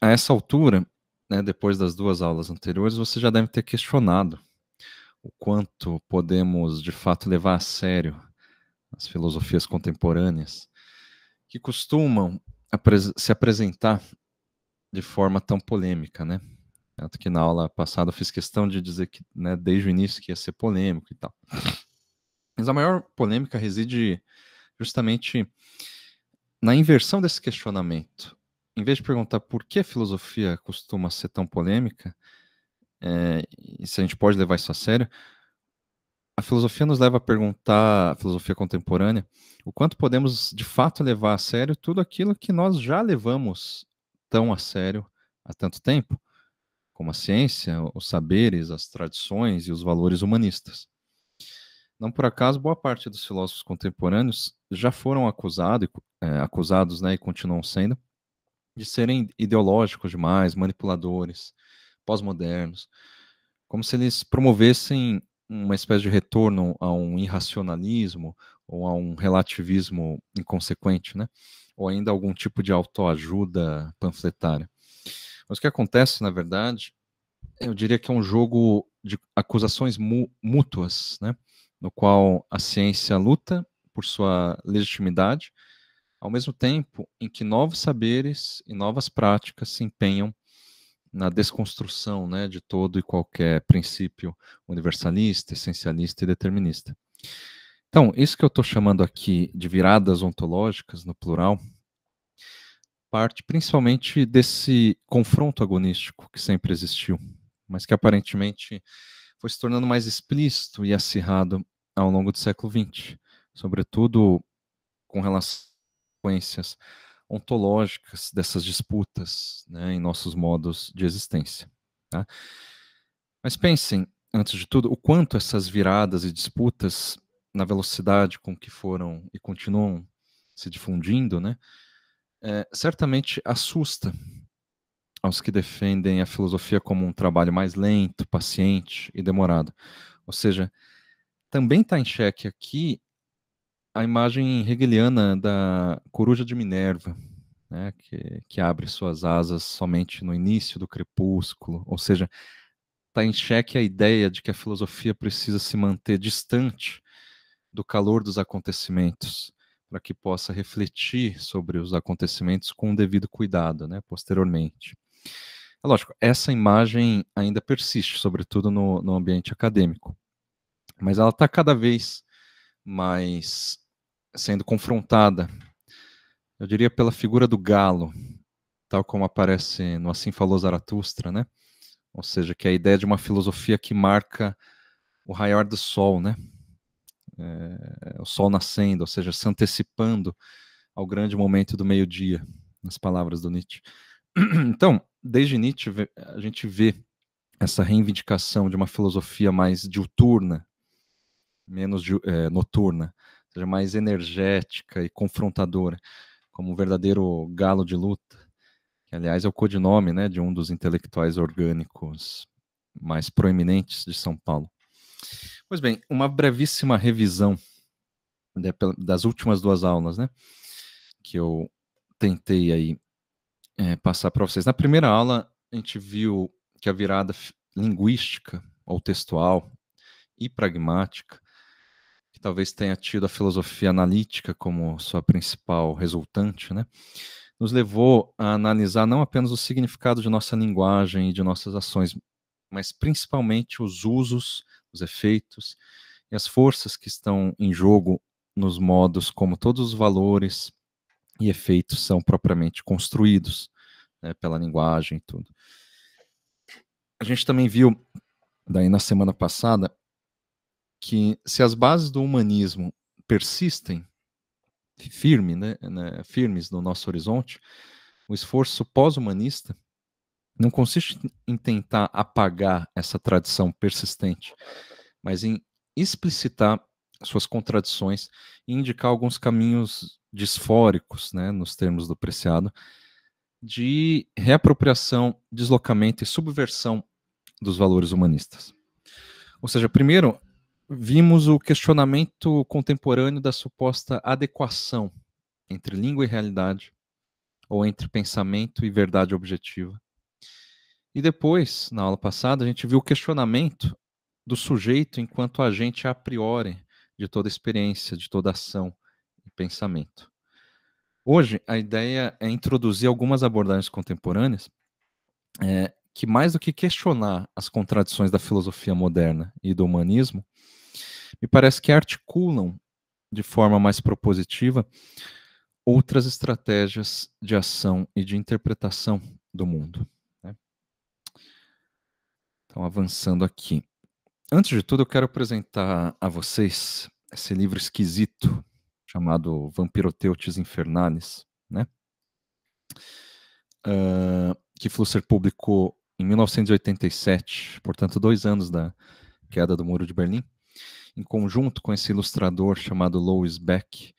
a essa altura, né, depois das 2 aulas anteriores, você já deve ter questionado o quanto podemos, de fato, levar a sério as filosofias contemporâneas, que costumam se apresentar de forma tão polêmica, né? Tanto que na aula passada eu fiz questão de dizer que, né, desde o início que ia ser polêmico e tal. Mas a maior polêmica reside justamente na inversão desse questionamento. Em vez de perguntar por que a filosofia costuma ser tão polêmica, e se a gente pode levar isso a sério, a filosofia nos leva a perguntar, a filosofia contemporânea, o quanto podemos de fato levar a sério tudo aquilo que nós já levamos tão a sério há tanto tempo, como a ciência, os saberes, as tradições e os valores humanistas. Não por acaso, boa parte dos filósofos contemporâneos já foram acusados, né, e continuam sendo, de serem ideológicos demais, manipuladores, pós-modernos, como se eles promovessem uma espécie de retorno a um irracionalismo ou a um relativismo inconsequente, né? Ou ainda algum tipo de autoajuda panfletária. Mas o que acontece, na verdade, eu diria que é um jogo de acusações mútuas, né? No qual a ciência luta por sua legitimidade, ao mesmo tempo em que novos saberes e novas práticas se empenham na desconstrução, né, de todo e qualquer princípio universalista, essencialista e determinista. Então, isso que eu estou chamando aqui de viradas ontológicas, no plural, parte principalmente desse confronto agonístico que sempre existiu, mas que aparentemente foi se tornando mais explícito e acirrado ao longo do século XX, sobretudo com relação às consequências ontológicas dessas disputas, né, em nossos modos de existência. Tá? Mas pensem, antes de tudo, o quanto essas viradas e disputas, na velocidade com que foram e continuam se difundindo, né, certamente assusta aos que defendem a filosofia como um trabalho mais lento, paciente e demorado. Ou seja, também está em xeque aqui a imagem hegeliana da coruja de Minerva, né, que abre suas asas somente no início do crepúsculo, ou seja, está em xeque a ideia de que a filosofia precisa se manter distante do calor dos acontecimentos, para que possa refletir sobre os acontecimentos com o devido cuidado, né, posteriormente. É lógico, essa imagem ainda persiste, sobretudo no ambiente acadêmico, mas ela está cada vez mais sendo confrontada, eu diria, pela figura do galo, tal como aparece no Assim Falou Zaratustra, né? Ou seja, que é a ideia de uma filosofia que marca o raiar do sol, né? O sol nascendo, ou seja, se antecipando ao grande momento do meio-dia, nas palavras do Nietzsche. Então, desde Nietzsche, a gente vê essa reivindicação de uma filosofia mais diuturna, menos noturna, ou seja, mais energética e confrontadora, como um verdadeiro galo de luta, que, aliás, é o codinome, né, de um dos intelectuais orgânicos mais proeminentes de São Paulo. Pois bem, uma brevíssima revisão das últimas 2 aulas, né, que eu tentei aí passar para vocês. Na primeira aula, a gente viu que a virada linguística ou textual e pragmática, que talvez tenha tido a filosofia analítica como sua principal resultante, né, nos levou a analisar não apenas o significado de nossa linguagem e de nossas ações, mas principalmente os usos, os efeitos e as forças que estão em jogo nos modos como todos os valores e efeitos são propriamente construídos, né, pela linguagem e tudo. A gente também viu, daí na semana passada, que se as bases do humanismo persistem firmes no nosso horizonte, o esforço pós-humanista não consiste em tentar apagar essa tradição persistente, mas em explicitar suas contradições e indicar alguns caminhos disfóricos, né, nos termos do Preciado, de reapropriação, deslocamento e subversão dos valores humanistas. Ou seja, primeiro, vimos o questionamento contemporâneo da suposta adequação entre língua e realidade, ou entre pensamento e verdade objetiva. E depois, na aula passada, a gente viu o questionamento do sujeito enquanto agente a priori de toda experiência, de toda ação e pensamento. Hoje, a ideia é introduzir algumas abordagens contemporâneas que, mais do que questionar as contradições da filosofia moderna e do humanismo, me parece que articulam de forma mais propositiva outras estratégias de ação e de interpretação do mundo, né? Então, avançando aqui. Antes de tudo, eu quero apresentar a vocês esse livro esquisito chamado Vampiroteutes Infernalis, né? Que Flusser publicou em 1987, portanto 2 anos da queda do Muro de Berlim, em conjunto com esse ilustrador chamado Louis Beck,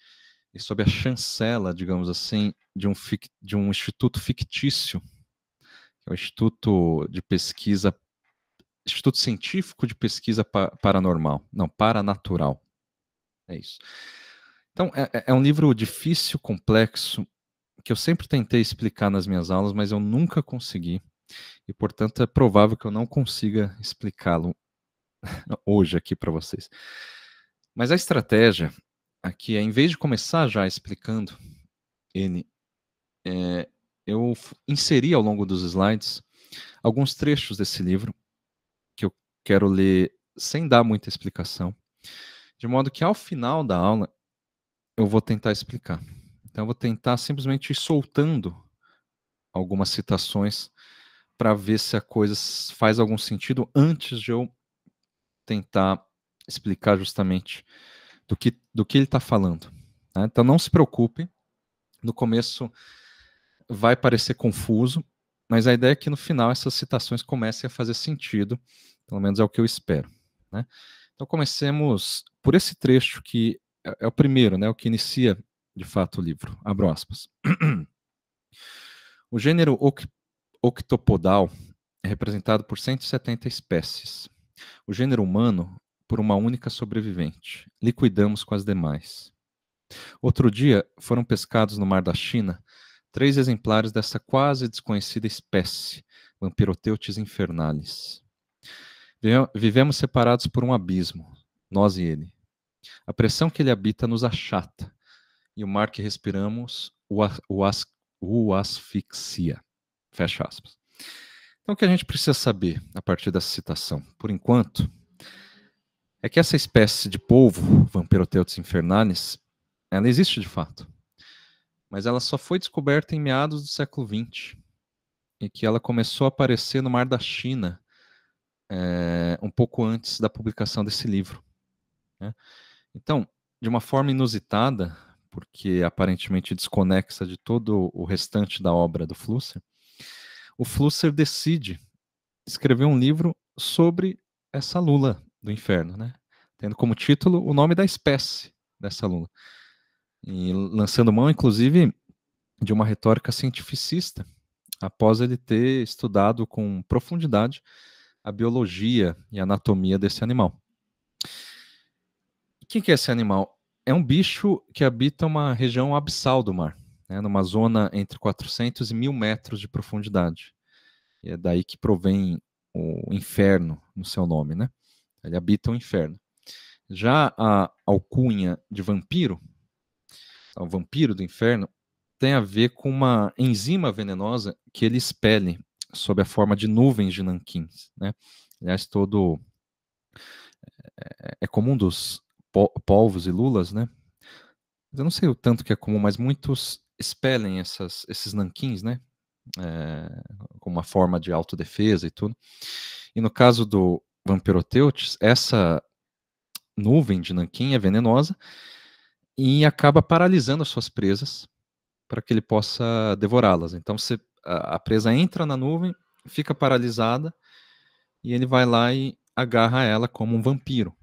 e sob a chancela, digamos assim, de um instituto fictício, que é o Instituto de Pesquisa, Instituto Científico de Pesquisa Paranormal, não, Paranatural, é isso. Então, é um livro difícil, complexo, que eu sempre tentei explicar nas minhas aulas, mas eu nunca consegui, e portanto é provável que eu não consiga explicá-lo hoje aqui para vocês. Mas a estratégia aqui é, em vez de começar já explicando ele, eu inseri ao longo dos slides alguns trechos desse livro que eu quero ler sem dar muita explicação, de modo que ao final da aula eu vou tentar explicar. Então eu vou tentar simplesmente ir soltando algumas citações para ver se a coisa faz algum sentido antes de eu tentar explicar justamente do que ele está falando, né? Então não se preocupe, no começo vai parecer confuso, mas a ideia é que no final essas citações comecem a fazer sentido, pelo menos é o que eu espero, né? Então comecemos por esse trecho que é o primeiro, né, o que inicia de fato o livro. Abro aspas. O gênero Octopodal é representado por 170 espécies. O gênero humano por uma única sobrevivente. Liquidamos com as demais. Outro dia foram pescados no mar da China 3 exemplares dessa quase desconhecida espécie, Vampiroteutes infernalis. Vivemos separados por um abismo, nós e ele. A pressão que ele habita nos achata, e o mar que respiramos o asfixia. Fecha aspas. Então, o que a gente precisa saber a partir dessa citação, por enquanto, é que essa espécie de polvo, Vampiroteutes infernalis, ela existe de fato, mas ela só foi descoberta em meados do século XX, e que ela começou a aparecer no Mar da China um pouco antes da publicação desse livro, né? Então, de uma forma inusitada, porque aparentemente desconexa de todo o restante da obra do Flusser, o Flusser decide escrever um livro sobre essa lula do inferno, né? Tendo como título o nome da espécie dessa lula. E lançando mão, inclusive, de uma retórica cientificista, após ele ter estudado com profundidade a biologia e a anatomia desse animal. E quem que é esse animal? É um bicho que habita uma região abissal do mar, né, numa zona entre 400 e 1.000 metros de profundidade. E é daí que provém o inferno no seu nome, né? Ele habita o inferno. Já a alcunha de vampiro, o vampiro do inferno, tem a ver com uma enzima venenosa que ele expele sob a forma de nuvens de nanquins, né? Aliás, todo é comum dos polvos e lulas, né? Eu não sei o tanto que é comum, mas muitos expelem esses nanquins, né? Com uma forma de autodefesa e tudo. E no caso do Vampiroteutes, essa nuvem de nanquim é venenosa e acaba paralisando as suas presas para que ele possa devorá-las. Então a presa entra na nuvem, fica paralisada e ele vai lá e agarra ela como um vampiro,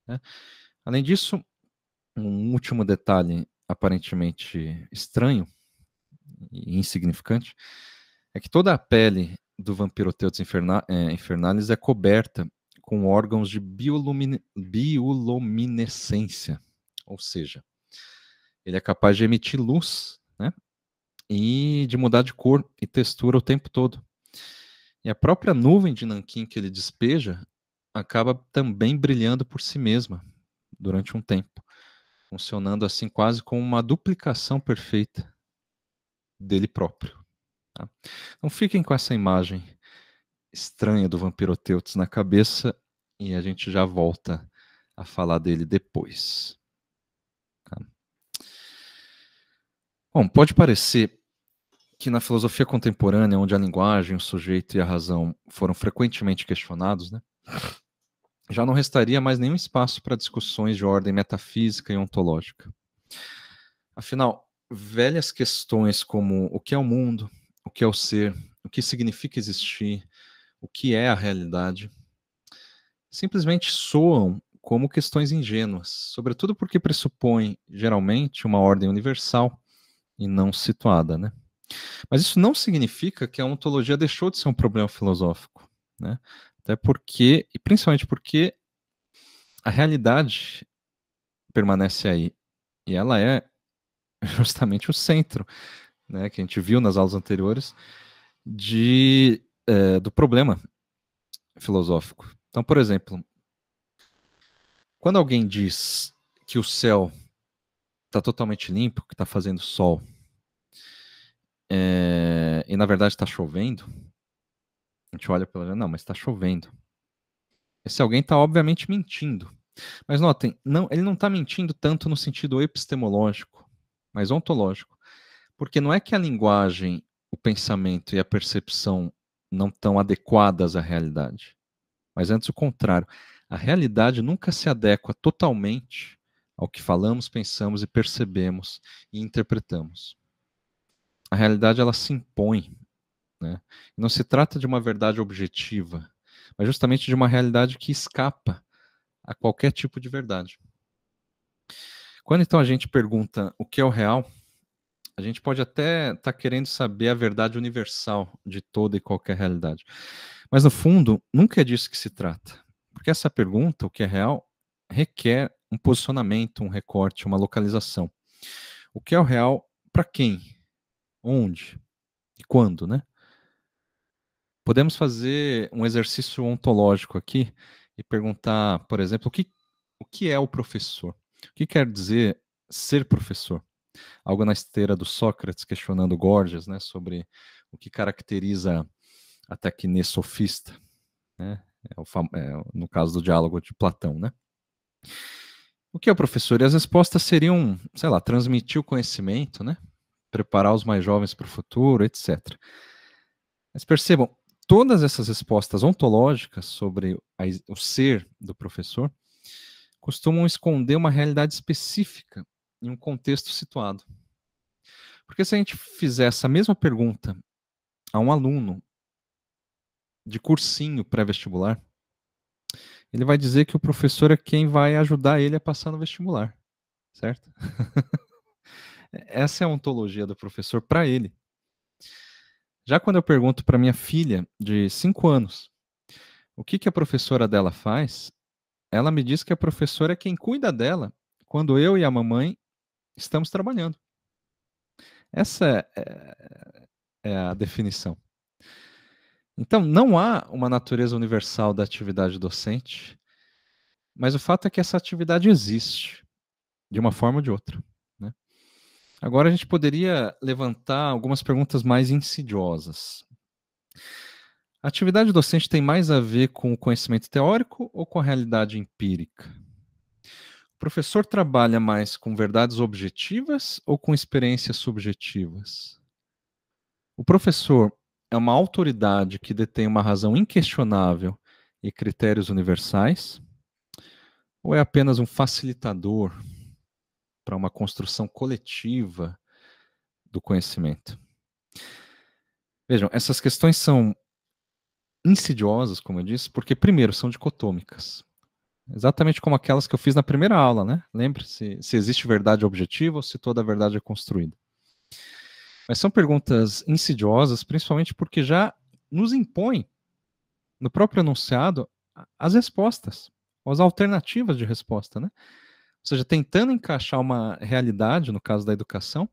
né? Além disso, um último detalhe aparentemente estranho e insignificante é que toda a pele do Vampiroteutes infernalis é coberta com órgãos de bioluminescência, ou seja, ele é capaz de emitir luz, né? e de mudar de cor e textura o tempo todo. E a própria nuvem de nanquim que ele despeja acaba também brilhando por si mesma durante um tempo, funcionando assim quase como uma duplicação perfeita dele próprio. Tá? Então fiquem com essa imagem estranha do Vampiroteutos na cabeça e a gente já volta a falar dele depois. Tá? Bom, pode parecer que na filosofia contemporânea, onde a linguagem, o sujeito e a razão foram frequentemente questionados, né, já não restaria mais nenhum espaço para discussões de ordem metafísica e ontológica. Afinal, velhas questões como o que é o mundo, o que é o ser, o que significa existir, o que é a realidade, simplesmente soam como questões ingênuas, sobretudo porque pressupõem, geralmente, uma ordem universal e não situada, né? Mas isso não significa que a ontologia deixou de ser um problema filosófico, né? Até porque, e principalmente porque a realidade permanece aí, e ela é justamente o centro, né, que a gente viu nas aulas anteriores, do problema filosófico. Então, por exemplo, quando alguém diz que o céu está totalmente limpo, que está fazendo sol, e na verdade está chovendo, a gente olha pela janela, não, mas está chovendo. Esse alguém está obviamente mentindo. Mas notem, não, ele não está mentindo tanto no sentido epistemológico, mas ontológico. Porque não é que a linguagem, o pensamento e a percepção não estão adequadas à realidade. Mas antes o contrário. A realidade nunca se adequa totalmente ao que falamos, pensamos e percebemos e interpretamos. A realidade ela se impõe, né? Não se trata de uma verdade objetiva, mas justamente de uma realidade que escapa a qualquer tipo de verdade. Quando então a gente pergunta o que é o real, a gente pode até estar querendo saber a verdade universal de toda e qualquer realidade. Mas no fundo, nunca é disso que se trata. Porque essa pergunta, o que é real, requer um posicionamento, um recorte, uma localização. O que é o real para quem? Onde? E quando, né? Podemos fazer um exercício ontológico aqui e perguntar, por exemplo, o que é o professor? O que quer dizer ser professor? Algo na esteira do Sócrates questionando Gorgias, né, sobre o que caracteriza a tecne sofista, né, no caso do diálogo de Platão, né? O que é o professor? E as respostas seriam, sei lá, transmitir o conhecimento, né, preparar os mais jovens para o futuro, etc. Mas percebam, todas essas respostas ontológicas sobre o ser do professor costumam esconder uma realidade específica em um contexto situado. Porque se a gente fizer essa mesma pergunta a um aluno de cursinho pré-vestibular, ele vai dizer que o professor é quem vai ajudar ele a passar no vestibular, certo? Essa é a ontologia do professor para ele. Já quando eu pergunto para minha filha de 5 anos o que a professora dela faz, ela me diz que a professora é quem cuida dela quando eu e a mamãe estamos trabalhando. Essa é a definição. Então, não há uma natureza universal da atividade docente, mas o fato é que essa atividade existe, de uma forma ou de outra, né? Agora a gente poderia levantar algumas perguntas mais insidiosas. A atividade docente tem mais a ver com o conhecimento teórico ou com a realidade empírica? O professor trabalha mais com verdades objetivas ou com experiências subjetivas? O professor é uma autoridade que detém uma razão inquestionável e critérios universais? Ou é apenas um facilitador para uma construção coletiva do conhecimento? Vejam, essas questões são insidiosas, como eu disse, porque, primeiro, são dicotômicas. Exatamente como aquelas que eu fiz na primeira aula, né? Lembre-se se existe verdade objetiva ou se toda a verdade é construída. Mas são perguntas insidiosas, principalmente porque já nos impõem, no próprio enunciado, as respostas, ou as alternativas de resposta, né? Ou seja, tentando encaixar uma realidade, no caso da educação,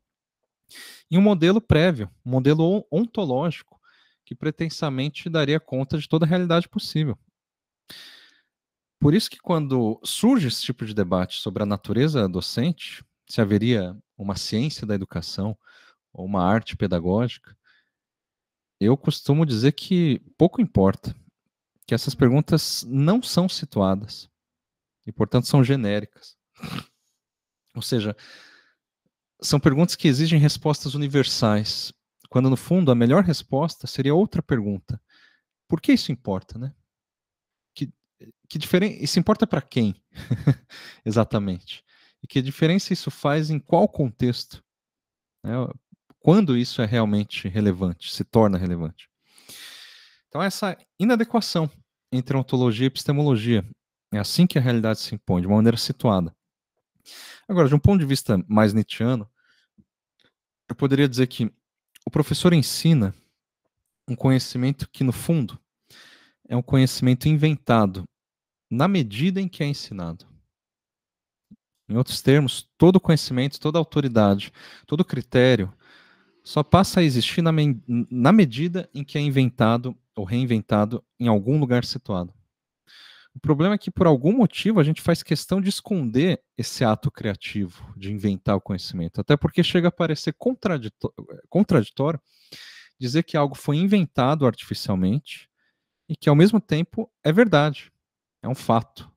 e um modelo prévio, um modelo ontológico, que pretensamente daria conta de toda a realidade possível. Por isso que quando surge esse tipo de debate sobre a natureza docente, se haveria uma ciência da educação ou uma arte pedagógica, eu costumo dizer que pouco importa, que essas perguntas não são situadas e, portanto, são genéricas. Ou seja, são perguntas que exigem respostas universais, quando no fundo a melhor resposta seria outra pergunta. Por que isso importa, né? Que diferença? Isso importa para quem? Exatamente. E que diferença isso faz em qual contexto? Né? Quando isso é realmente relevante, se torna relevante. Então, essa inadequação entre ontologia e epistemologia é assim que a realidade se impõe, de uma maneira situada. Agora, de um ponto de vista mais nietzschiano, eu poderia dizer que o professor ensina um conhecimento que, no fundo, é um conhecimento inventado na medida em que é ensinado. Em outros termos, todo conhecimento, toda autoridade, todo critério só passa a existir na medida em que é inventado ou reinventado em algum lugar situado. O problema é que, por algum motivo, a gente faz questão de esconder esse ato criativo de inventar o conhecimento, até porque chega a parecer contraditório dizer que algo foi inventado artificialmente e que, ao mesmo tempo, é verdade, é um fato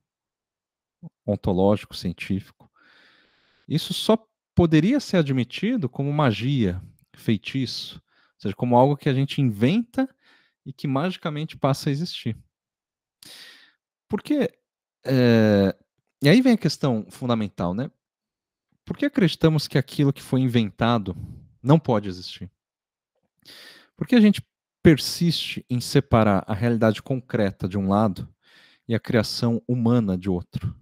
ontológico, científico. Isso só poderia ser admitido como magia, feitiço, ou seja, como algo que a gente inventa e que magicamente passa a existir. Porque, e aí vem a questão fundamental, né? Por que acreditamos que aquilo que foi inventado não pode existir? Por que a gente persiste em separar a realidade concreta de um lado e a criação humana de outro?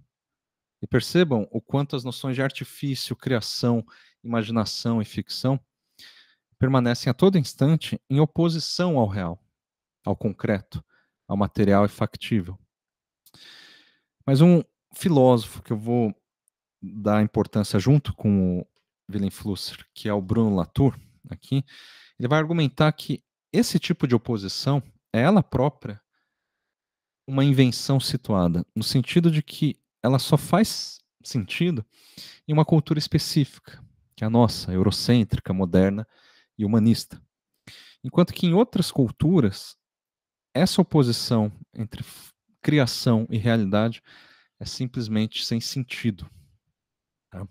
E percebam o quanto as noções de artifício, criação, imaginação e ficção permanecem a todo instante em oposição ao real, ao concreto, ao material e factível. Mas um filósofo que eu vou dar importância junto com o Willem Flusser, que é o Bruno Latour, aqui, ele vai argumentar que esse tipo de oposição é ela própria uma invenção situada, no sentido de que ela só faz sentido em uma cultura específica, que é a nossa, eurocêntrica, moderna e humanista. Enquanto que em outras culturas, essa oposição entre criação e realidade é simplesmente sem sentido. Tá?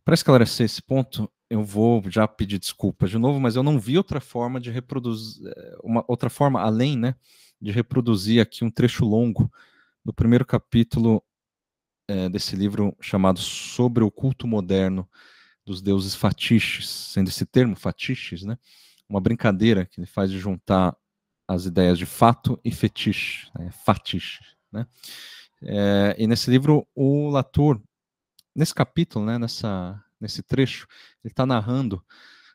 Para esclarecer esse ponto, eu vou já pedir desculpas de novo, mas eu não vi outra forma de reproduzir, uma outra forma além, né, de reproduzir aqui um trecho longo do primeiro capítulo desse livro chamado Sobre o Culto Moderno dos Deuses Fatiches, sendo esse termo fatiches, né, uma brincadeira que ele faz de juntar as ideias de fato e fetiche, fatiche, né? E nesse livro o Latour, nesse capítulo, né, nesse trecho, ele está narrando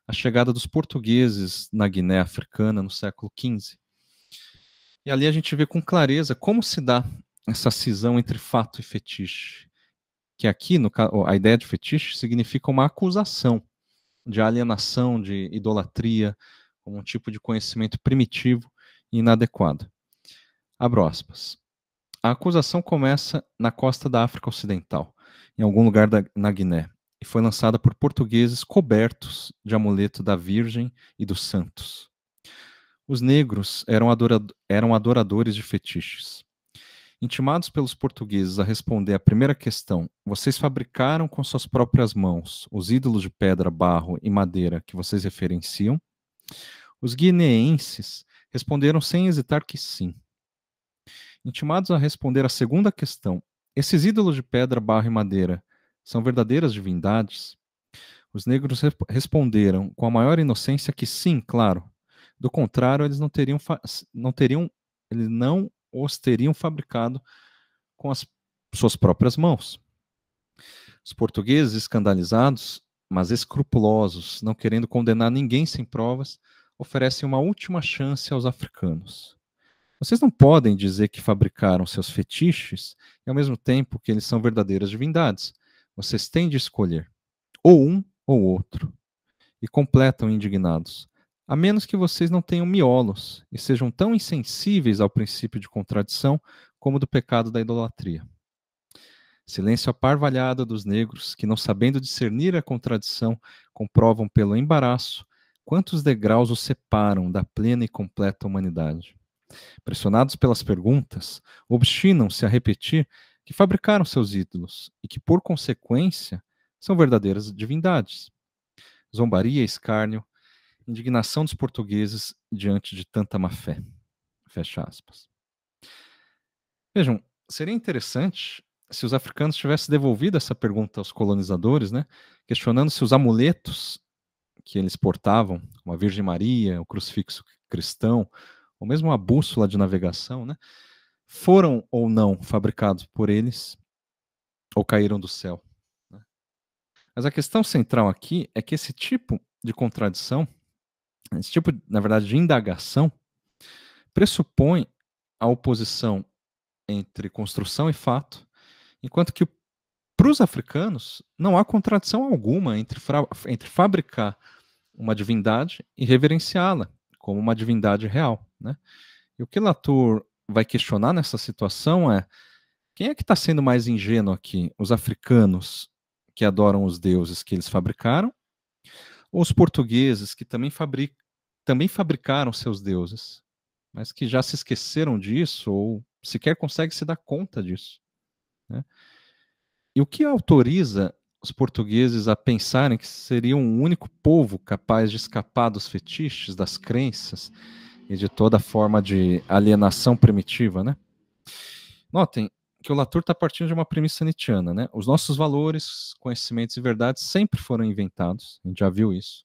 a chegada dos portugueses na Guiné Africana no século XV. E ali a gente vê com clareza como se dá essa cisão entre fato e fetiche. Que aqui, a ideia de fetiche significa uma acusação de alienação, de idolatria, como um tipo de conhecimento primitivo e inadequado. Abro aspas. A acusação começa na costa da África Ocidental, em algum lugar na Guiné, e foi lançada por portugueses cobertos de amuleto da Virgem e dos Santos. Os negros eram adoradores de fetiches. Intimados pelos portugueses a responder à primeira questão, vocês fabricaram com suas próprias mãos os ídolos de pedra, barro e madeira que vocês referenciam? Os guineenses responderam sem hesitar que sim. Intimados a responder à segunda questão, esses ídolos de pedra, barro e madeira são verdadeiras divindades? Os negros responderam com a maior inocência que sim, claro. Do contrário, eles não os teriam fabricado com as suas próprias mãos. Os portugueses, escandalizados, mas escrupulosos, não querendo condenar ninguém sem provas, oferecem uma última chance aos africanos. Vocês não podem dizer que fabricaram seus fetiches e, ao mesmo tempo, que eles são verdadeiras divindades. Vocês têm de escolher ou um ou outro, e completam indignados, a menos que vocês não tenham miolos e sejam tão insensíveis ao princípio de contradição como do pecado da idolatria. Silêncio aparvalhado dos negros, que não sabendo discernir a contradição, comprovam pelo embaraço quantos degraus os separam da plena e completa humanidade. Pressionados pelas perguntas, obstinam-se a repetir que fabricaram seus ídolos e que, por consequência, são verdadeiras divindades. Zombaria, escárnio, indignação dos portugueses diante de tanta má-fé. Fecha aspas. Vejam, seria interessante se os africanos tivessem devolvido essa pergunta aos colonizadores, né, questionando se os amuletos que eles portavam, como a Virgem Maria, o crucifixo cristão, ou mesmo a bússola de navegação, né, foram ou não fabricados por eles ou caíram do céu. Né? Mas a questão central aqui é que esse tipo de contradição, esse tipo, na verdade, de indagação, pressupõe a oposição entre construção e fato, enquanto que para os africanos não há contradição alguma entre fabricar uma divindade e reverenciá-la como uma divindade real. Né? E o que Latour vai questionar nessa situação é: quem é que está sendo mais ingênuo aqui? Os africanos, que adoram os deuses que eles fabricaram, ou os portugueses, que também fabricaram seus deuses, mas que já se esqueceram disso ou sequer conseguem se dar conta disso? Né? E o que autoriza os portugueses a pensarem que seriam um único povo capaz de escapar dos fetiches, das crenças e de toda forma de alienação primitiva, né? Notem que o Latour está partindo de uma premissa nietzschiana, né? Os nossos valores, conhecimentos e verdades sempre foram inventados, a gente já viu isso.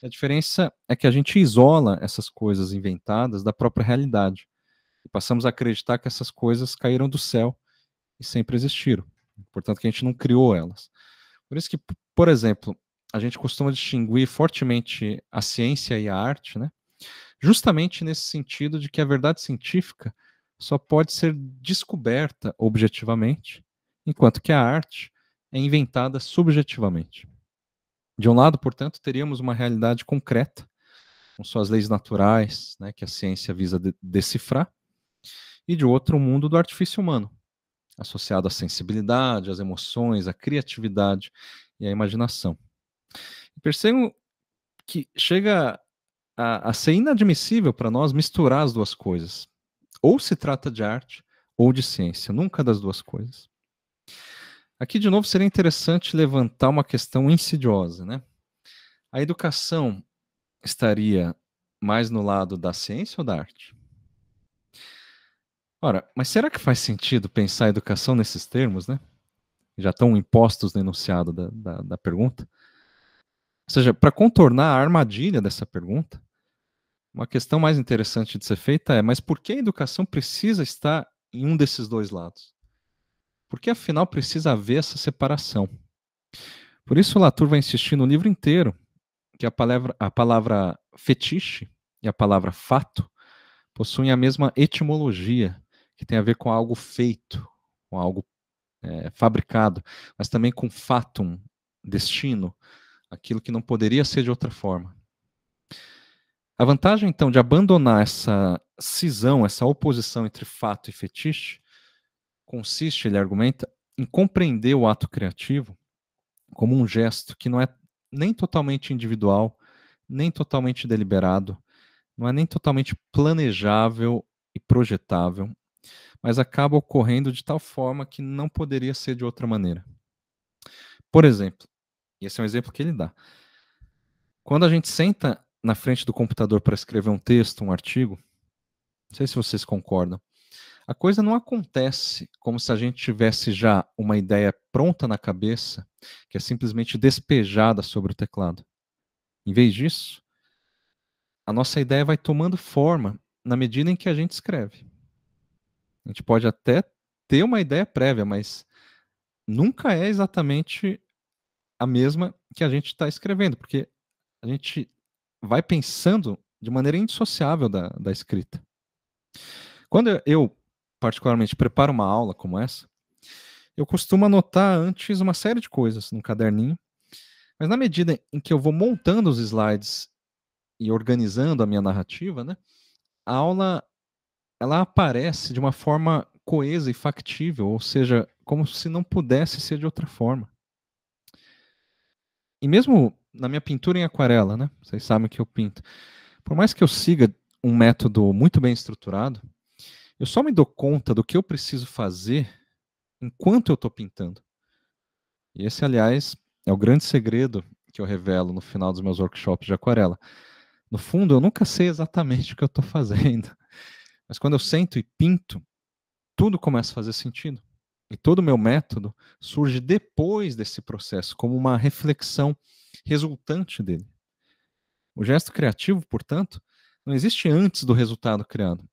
A diferença é que a gente isola essas coisas inventadas da própria realidade e passamos a acreditar que essas coisas caíram do céu e sempre existiram. Portanto, que a gente não criou elas. Por isso que, por exemplo, a gente costuma distinguir fortemente a ciência e a arte, né? Justamente nesse sentido de que a verdade científica só pode ser descoberta objetivamente, enquanto que a arte é inventada subjetivamente. De um lado, portanto, teríamos uma realidade concreta, com suas leis naturais, né, que a ciência visa decifrar, e de outro, o mundo do artifício humano, associado à sensibilidade, às emoções, à criatividade e à imaginação. Percebam que chega a ser inadmissível para nós misturar as duas coisas. Ou se trata de arte ou de ciência, nunca das duas coisas. Aqui, de novo, seria interessante levantar uma questão insidiosa, né? A educação estaria mais no lado da ciência ou da arte? Ora, mas será que faz sentido pensar a educação nesses termos, né? Já estão impostos no enunciado da pergunta. Ou seja, para contornar a armadilha dessa pergunta, uma questão mais interessante de ser feita é: mas por que a educação precisa estar em um desses dois lados? Por que, afinal, precisa haver essa separação? Por isso, Latour vai insistir no livro inteiro que a palavra fetiche e a palavra fato possuem a mesma etimologia, que tem a ver com algo feito, com algo fabricado, mas também com fatum, destino, aquilo que não poderia ser de outra forma. A vantagem, então, de abandonar essa cisão, essa oposição entre fato e fetiche, consiste, ele argumenta, em compreender o ato criativo como um gesto que não é nem totalmente individual, nem totalmente deliberado, não é nem totalmente planejável e projetável, mas acaba ocorrendo de tal forma que não poderia ser de outra maneira. Por exemplo, e esse é um exemplo que ele dá, quando a gente senta na frente do computador para escrever um texto, um artigo, não sei se vocês concordam, a coisa não acontece como se a gente tivesse já uma ideia pronta na cabeça, que é simplesmente despejada sobre o teclado. Em vez disso, a nossa ideia vai tomando forma na medida em que a gente escreve. A gente pode até ter uma ideia prévia, mas nunca é exatamente a mesma que a gente está escrevendo, porque a gente vai pensando de maneira indissociável da escrita. Quando eu, particularmente, preparo uma aula como essa, Eu costumo anotar antes uma série de coisas num caderninho, mas na medida em que eu vou montando os slides e organizando a minha narrativa, né, a aula ela aparece de uma forma coesa e factível, ou seja, como se não pudesse ser de outra forma. E mesmo na minha pintura em aquarela, né, vocês sabem que eu pinto, por mais que eu siga um método muito bem estruturado, eu só me dou conta do que eu preciso fazer enquanto eu estou pintando. E esse, aliás, é o grande segredo que eu revelo no final dos meus workshops de aquarela. No fundo, eu nunca sei exatamente o que eu estou fazendo, mas quando eu sento e pinto, tudo começa a fazer sentido. E todo o meu método surge depois desse processo, como uma reflexão resultante dele. O gesto criativo, portanto, não existe antes do resultado criado,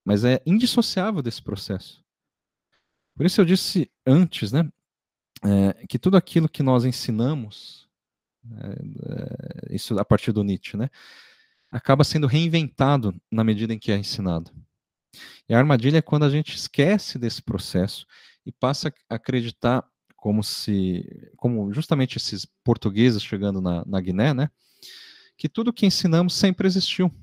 mas é indissociável desse processo. Por isso eu disse antes, né, que tudo aquilo que nós ensinamos, isso a partir do Nietzsche, né, acaba sendo reinventado na medida em que é ensinado. E a armadilha é quando a gente esquece desse processo e passa a acreditar como justamente esses portugueses chegando na Guiné, né, que tudo que ensinamos sempre existiu,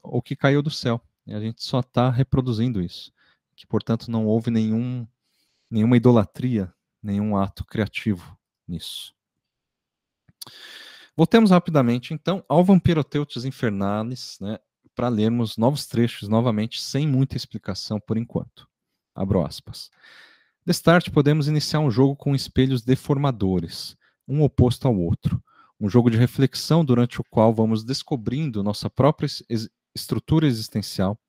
ou que caiu do céu. E a gente só está reproduzindo isso. Que, portanto, não houve nenhuma idolatria, nenhum ato criativo nisso. Voltemos rapidamente, então, ao Vampiroteutos Infernalis, né, para lermos novos trechos novamente, sem muita explicação por enquanto. Abro aspas. De start, podemos iniciar um jogo com espelhos deformadores, um oposto ao outro. Um jogo de reflexão durante o qual vamos descobrindo nossa própria estrutura existencial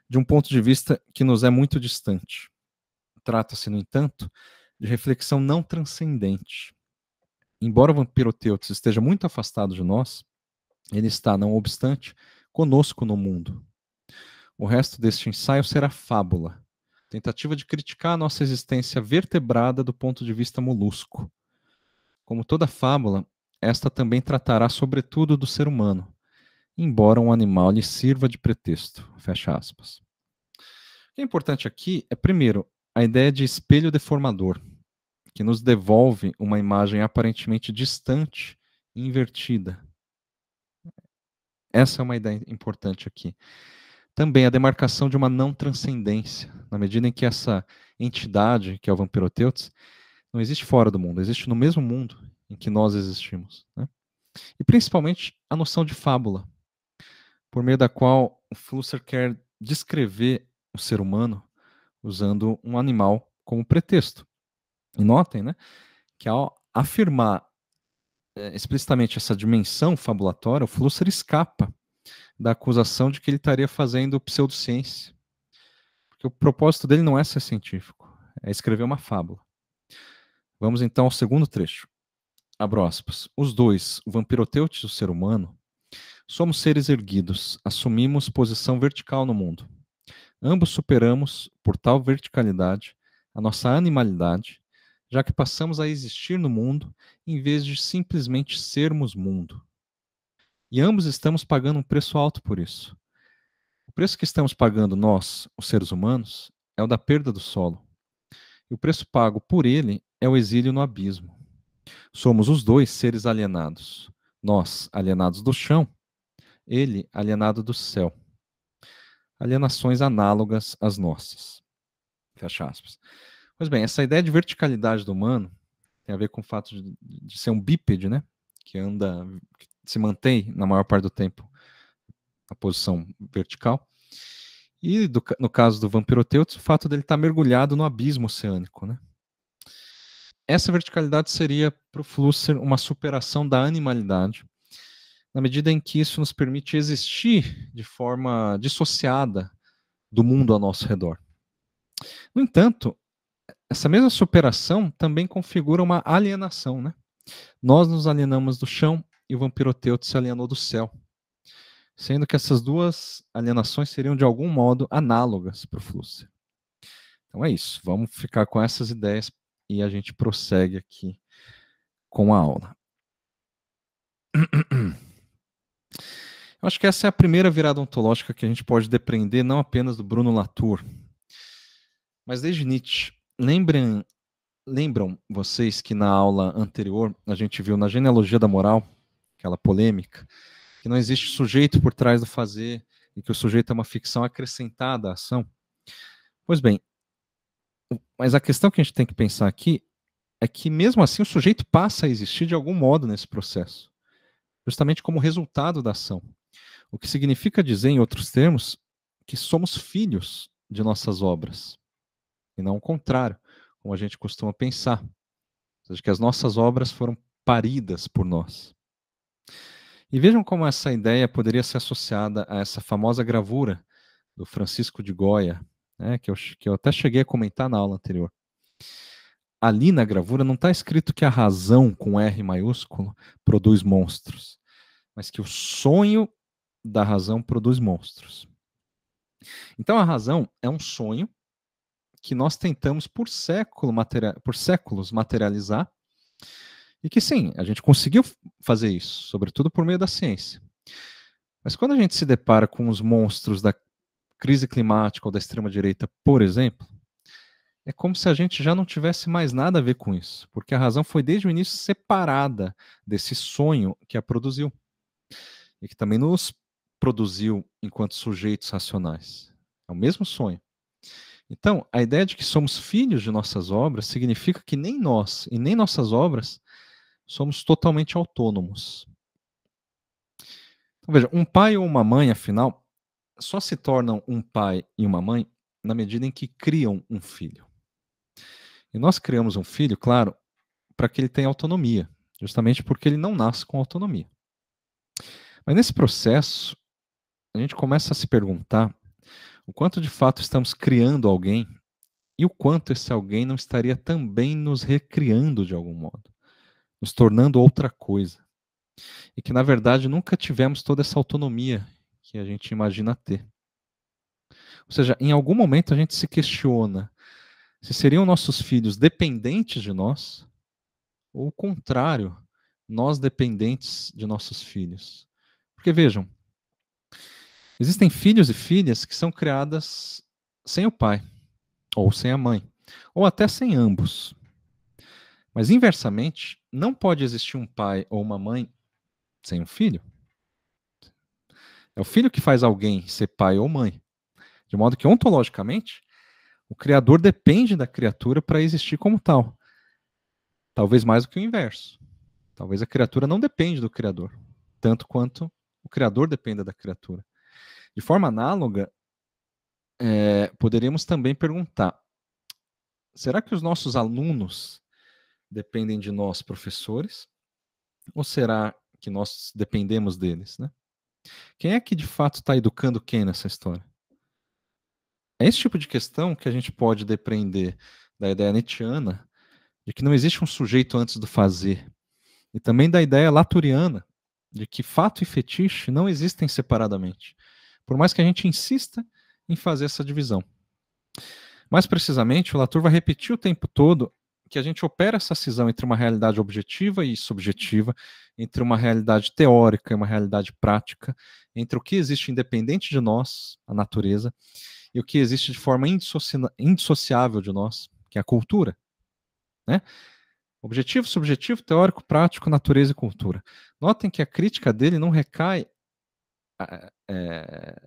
de um ponto de vista que nos é muito distante. Trata-se, no entanto, de reflexão não transcendente. Embora o Vampiroteutos esteja muito afastado de nós, ele está, não obstante, conosco no mundo. O resto deste ensaio será fábula, tentativa de criticar a nossa existência vertebrada do ponto de vista molusco. Como toda fábula, esta também tratará sobretudo do ser humano, embora um animal lhe sirva de pretexto. Fecha aspas. O que é importante aqui é, primeiro, a ideia de espelho deformador, que nos devolve uma imagem aparentemente distante e invertida. Essa é uma ideia importante aqui. Também a demarcação de uma não transcendência, na medida em que essa entidade, que é o Vampiroteutos, não existe fora do mundo, existe no mesmo mundo em que nós existimos. Né? E principalmente a noção de fábula, por meio da qual o Flusser quer descrever o ser humano usando um animal como pretexto. E notem, né, que ao afirmar explicitamente essa dimensão fabulatória, o Flusser escapa da acusação de que ele estaria fazendo pseudociência. Porque o propósito dele não é ser científico, é escrever uma fábula. Vamos então ao segundo trecho. Abro aspas. Os dois, o Vampiroteutos e o ser humano, somos seres erguidos, assumimos posição vertical no mundo. Ambos superamos, por tal verticalidade, a nossa animalidade, já que passamos a existir no mundo em vez de simplesmente sermos mundo. E ambos estamos pagando um preço alto por isso. O preço que estamos pagando nós, os seres humanos, é o da perda do solo. E o preço pago por ele é o exílio no abismo. Somos os dois seres alienados. Nós, alienados do chão, ele, alienado do céu. Alienações análogas às nossas. Fecha aspas. Pois bem, essa ideia de verticalidade do humano tem a ver com o fato de ser um bípede, né? Que anda, que se mantém na maior parte do tempo na posição vertical. E no caso do Vampiroteutos, o fato dele estar mergulhado no abismo oceânico, né? Essa verticalidade seria para o Flusser uma superação da animalidade, na medida em que isso nos permite existir de forma dissociada do mundo ao nosso redor. No entanto, essa mesma superação também configura uma alienação, né? Nós nos alienamos do chão e o Vampiroteutos se alienou do céu, sendo que essas duas alienações seriam de algum modo análogas para o Flusser. Então é isso, vamos ficar com essas ideias e a gente prossegue aqui com a aula. Eu acho que essa é a primeira virada ontológica que a gente pode depreender não apenas do Bruno Latour, mas desde Nietzsche. Lembrem Lembram vocês que na aula anterior a gente viu na genealogia da moral, aquela polêmica, que não existe sujeito por trás do fazer e que o sujeito é uma ficção acrescentada à ação? Pois bem, mas a questão que a gente tem que pensar aqui é que mesmo assim o sujeito passa a existir de algum modo nesse processo, justamente como resultado da ação. O que significa dizer, em outros termos, que somos filhos de nossas obras, e não o contrário, como a gente costuma pensar. Ou seja, que as nossas obras foram paridas por nós. E vejam como essa ideia poderia ser associada a essa famosa gravura do Francisco de Goya, né, que eu até cheguei a comentar na aula anterior. Ali na gravura não está escrito que a razão, com R maiúsculo, produz monstros, mas que o sonho da razão produz monstros. Então a razão é um sonho que nós tentamos por séculos materializar, e que sim, a gente conseguiu fazer isso, sobretudo por meio da ciência. Mas quando a gente se depara com os monstros da crise climática ou da extrema-direita, por exemplo, é como se a gente já não tivesse mais nada a ver com isso, porque a razão foi desde o início separada desse sonho que a produziu, e que também nos produziu enquanto sujeitos racionais. É o mesmo sonho. Então, a ideia de que somos filhos de nossas obras significa que nem nós e nem nossas obras somos totalmente autônomos. Então, veja, um pai ou uma mãe, afinal, só se tornam um pai e uma mãe na medida em que criam um filho. E nós criamos um filho, claro, para que ele tenha autonomia, justamente porque ele não nasce com autonomia. Mas nesse processo, a gente começa a se perguntar o quanto de fato estamos criando alguém e o quanto esse alguém não estaria também nos recriando de algum modo, nos tornando outra coisa. E que, na verdade, nunca tivemos toda essa autonomia que a gente imagina ter. Ou seja, em algum momento a gente se questiona se seriam nossos filhos dependentes de nós, ou o contrário, nós dependentes de nossos filhos. Porque vejam, existem filhos e filhas que são criadas sem o pai, ou sem a mãe, ou até sem ambos. Mas inversamente, não pode existir um pai ou uma mãe sem um filho. É o filho que faz alguém ser pai ou mãe. De modo que, ontologicamente, o Criador depende da criatura para existir como tal. Talvez mais do que o inverso. Talvez a criatura não depende do Criador, tanto quanto o Criador dependa da criatura. De forma análoga, poderíamos também perguntar: será que os nossos alunos dependem de nós, professores? Ou será que nós dependemos deles, né? Quem é que de fato está educando quem nessa história? É esse tipo de questão que a gente pode depreender da ideia nietzschiana de que não existe um sujeito antes do fazer, e também da ideia laturiana de que fato e fetiche não existem separadamente, por mais que a gente insista em fazer essa divisão. Mais precisamente, o Latour vai repetir o tempo todo que a gente opera essa cisão entre uma realidade objetiva e subjetiva, entre uma realidade teórica e uma realidade prática, entre o que existe independente de nós, a natureza, e o que existe de forma indissociável de nós, que é a cultura, né? Objetivo, subjetivo, teórico, prático, natureza e cultura. Notem que a crítica dele não recai é,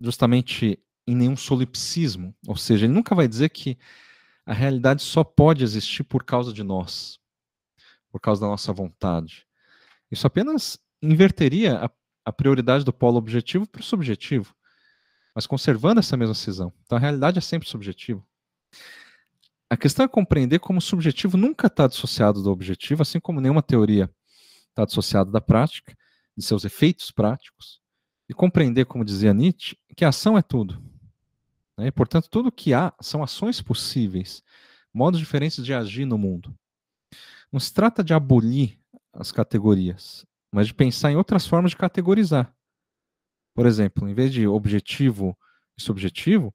justamente em nenhum solipsismo, ou seja, ele nunca vai dizer que a realidade só pode existir por causa de nós, por causa da nossa vontade. Isso apenas inverteria a prioridade do polo objetivo para o subjetivo, mas conservando essa mesma cisão. Então a realidade é sempre subjetiva. A questão é compreender como o subjetivo nunca está dissociado do objetivo, assim como nenhuma teoria está dissociada da prática, de seus efeitos práticos, e compreender, como dizia Nietzsche, que a ação é tudo. Né? E, portanto, tudo o que há são ações possíveis, modos diferentes de agir no mundo. Não se trata de abolir as categorias, mas de pensar em outras formas de categorizar. Por exemplo, em vez de objetivo e subjetivo,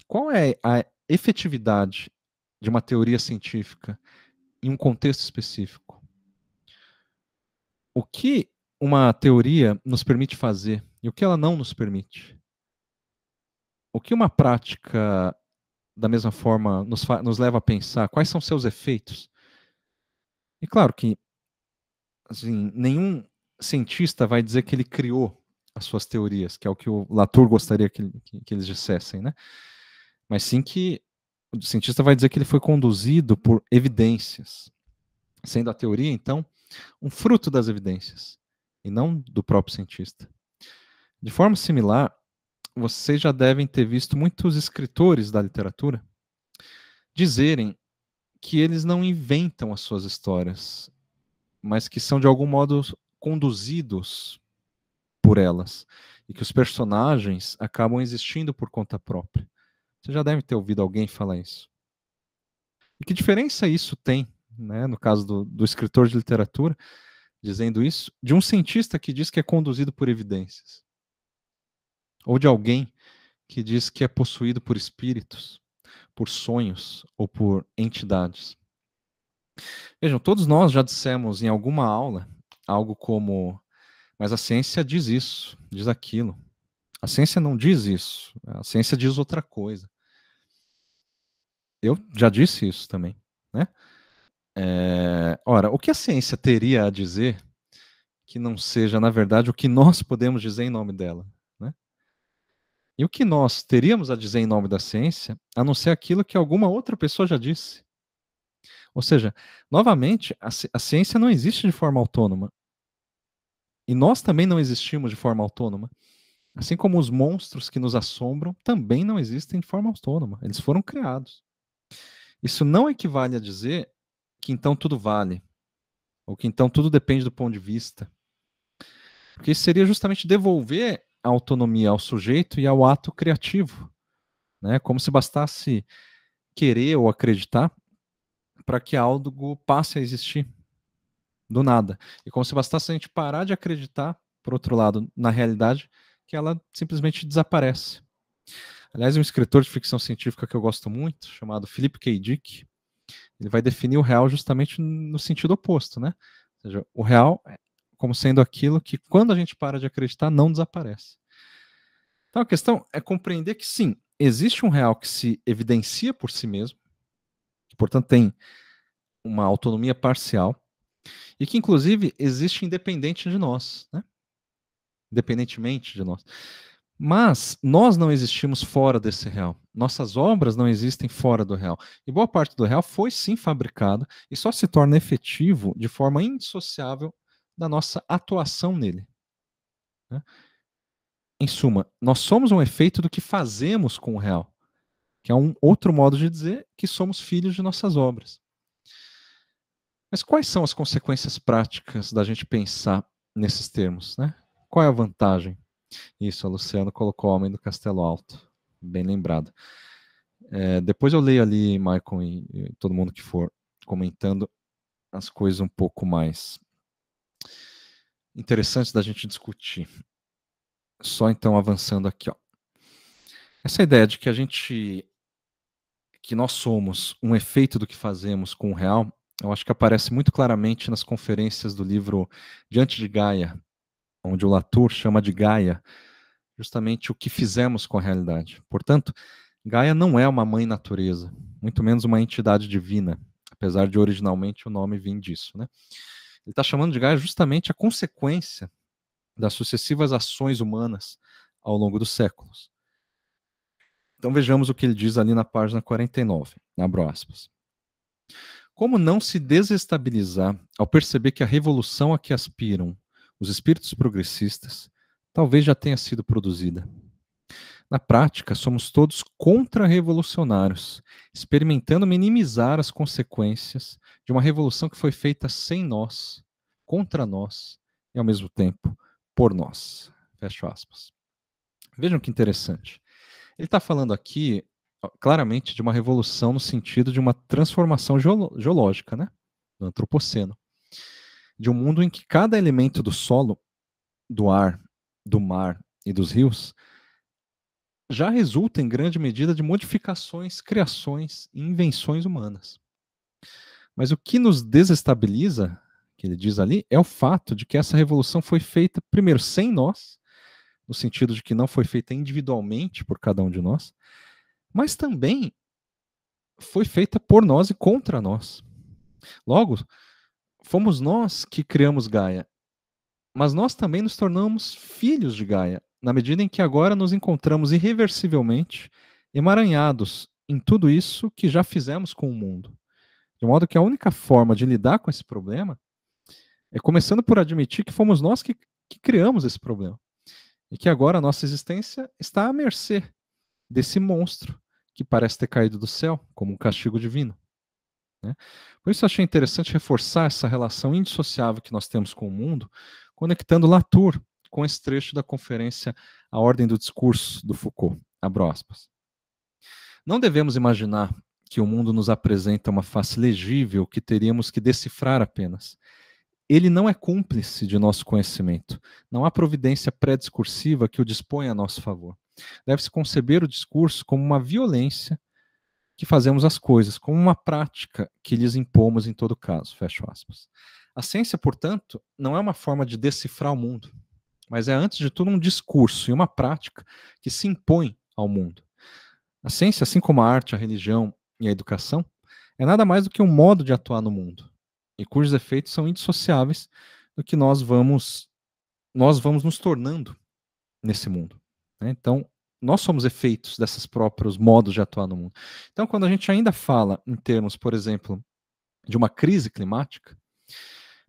qual é a efetividade de uma teoria científica em um contexto específico? O que uma teoria nos permite fazer e o que ela não nos permite? O que uma prática da mesma forma, nos leva a pensar quais são seus efeitos. E claro que assim, nenhum cientista vai dizer que ele criou as suas teorias, que é o que o Latour gostaria que eles dissessem, né? Mas sim que o cientista vai dizer que ele foi conduzido por evidências, sendo a teoria, então, um fruto das evidências, e não do próprio cientista. De forma similar, vocês já devem ter visto muitos escritores da literatura dizerem que eles não inventam as suas histórias, mas que são de algum modo conduzidos por elas, e que os personagens acabam existindo por conta própria. Você já deve ter ouvido alguém falar isso. E que diferença isso tem, né, no caso do escritor de literatura, dizendo isso, de um cientista que diz que é conduzido por evidências? Ou de alguém que diz que é possuído por espíritos, por sonhos ou por entidades? Vejam, todos nós já dissemos em alguma aula algo como: mas a ciência diz isso, diz aquilo. A ciência não diz isso, a ciência diz outra coisa. Eu já disse isso também, né? Ora, o que a ciência teria a dizer que não seja, na verdade, o que nós podemos dizer em nome dela, né? E o que nós teríamos a dizer em nome da ciência, a não ser aquilo que alguma outra pessoa já disse? Ou seja, novamente, a ciência não existe de forma autônoma. E nós também não existimos de forma autônoma. Assim como os monstros que nos assombram também não existem de forma autônoma. Eles foram criados. Isso não equivale a dizer que então tudo vale, ou que então tudo depende do ponto de vista. Porque isso seria justamente devolver a autonomia ao sujeito e ao ato criativo, né? Como se bastasse querer ou acreditar para que algo passe a existir do nada. E como se bastasse a gente parar de acreditar, por outro lado, na realidade, que ela simplesmente desaparece. Aliás, um escritor de ficção científica que eu gosto muito, chamado Philip K. Dick, ele vai definir o real justamente no sentido oposto, né? Ou seja, o real é como sendo aquilo que, quando a gente para de acreditar, não desaparece. Então a questão é compreender que sim, existe um real que se evidencia por si mesmo, que portanto tem uma autonomia parcial, e que inclusive existe independente de nós, né? Independentemente de nós. Mas nós não existimos fora desse real. Nossas obras não existem fora do real. E boa parte do real foi sim fabricado e só se torna efetivo de forma indissociável da nossa atuação nele, né? Em suma, nós somos um efeito do que fazemos com o real, que é um outro modo de dizer que somos filhos de nossas obras. Mas quais são as consequências práticas da gente pensar nesses termos, né? Qual é a vantagem? Isso, a Luciana colocou o Homem do Castelo Alto. Bem lembrado. Depois eu leio ali, Michael e todo mundo que for comentando as coisas um pouco mais interessantes da gente discutir. Só então avançando aqui, ó. Essa ideia de que nós somos um efeito do que fazemos com o real, eu acho que aparece muito claramente nas conferências do livro Diante de Gaia, onde o Latour chama de Gaia justamente o que fizemos com a realidade. Portanto, Gaia não é uma mãe natureza, muito menos uma entidade divina, apesar de originalmente o nome vir disso, né? Ele está chamando de Gaia justamente a consequência das sucessivas ações humanas ao longo dos séculos. Então vejamos o que ele diz ali na página 49, abro aspas. Como não se desestabilizar ao perceber que a revolução a que aspiram os espíritos progressistas talvez já tenha sido produzida? Na prática, somos todos contra-revolucionários, experimentando minimizar as consequências de uma revolução que foi feita sem nós, contra nós e, ao mesmo tempo, por nós. Fecho aspas. Vejam que interessante. Ele está falando aqui, claramente, de uma revolução no sentido de uma transformação geológica, né? Do antropoceno. De um mundo em que cada elemento do solo, do ar, do mar e dos rios já resulta em grande medida de modificações, criações e invenções humanas. Mas o que nos desestabiliza, que ele diz ali, é o fato de que essa revolução foi feita, primeiro, sem nós, no sentido de que não foi feita individualmente por cada um de nós, mas também foi feita por nós e contra nós. Logo, fomos nós que criamos Gaia, mas nós também nos tornamos filhos de Gaia, na medida em que agora nos encontramos irreversivelmente emaranhados em tudo isso que já fizemos com o mundo. De modo que a única forma de lidar com esse problema é começando por admitir que fomos nós que criamos esse problema. E que agora a nossa existência está à mercê desse monstro que parece ter caído do céu, como um castigo divino. Né? Por isso achei interessante reforçar essa relação indissociável que nós temos com o mundo, conectando Latour com esse trecho da conferência A Ordem do Discurso, do Foucault. Abro aspas. Não devemos imaginar que o mundo nos apresenta uma face legível que teríamos que decifrar apenas. Ele não é cúmplice de nosso conhecimento. Não há providência pré-discursiva que o disponha a nosso favor. Deve-se conceber o discurso como uma violência que fazemos as coisas, como uma prática que lhes impomos em todo caso. Fecho aspas. A ciência, portanto, não é uma forma de decifrar o mundo, mas é, antes de tudo, um discurso e uma prática que se impõe ao mundo. A ciência, assim como a arte, a religião e a educação, é nada mais do que um modo de atuar no mundo, e cujos efeitos são indissociáveis do que nós vamos nos tornando nesse mundo. Né? Então, nós somos efeitos desses próprios modos de atuar no mundo. Então, quando a gente ainda fala em termos, por exemplo, de uma crise climática,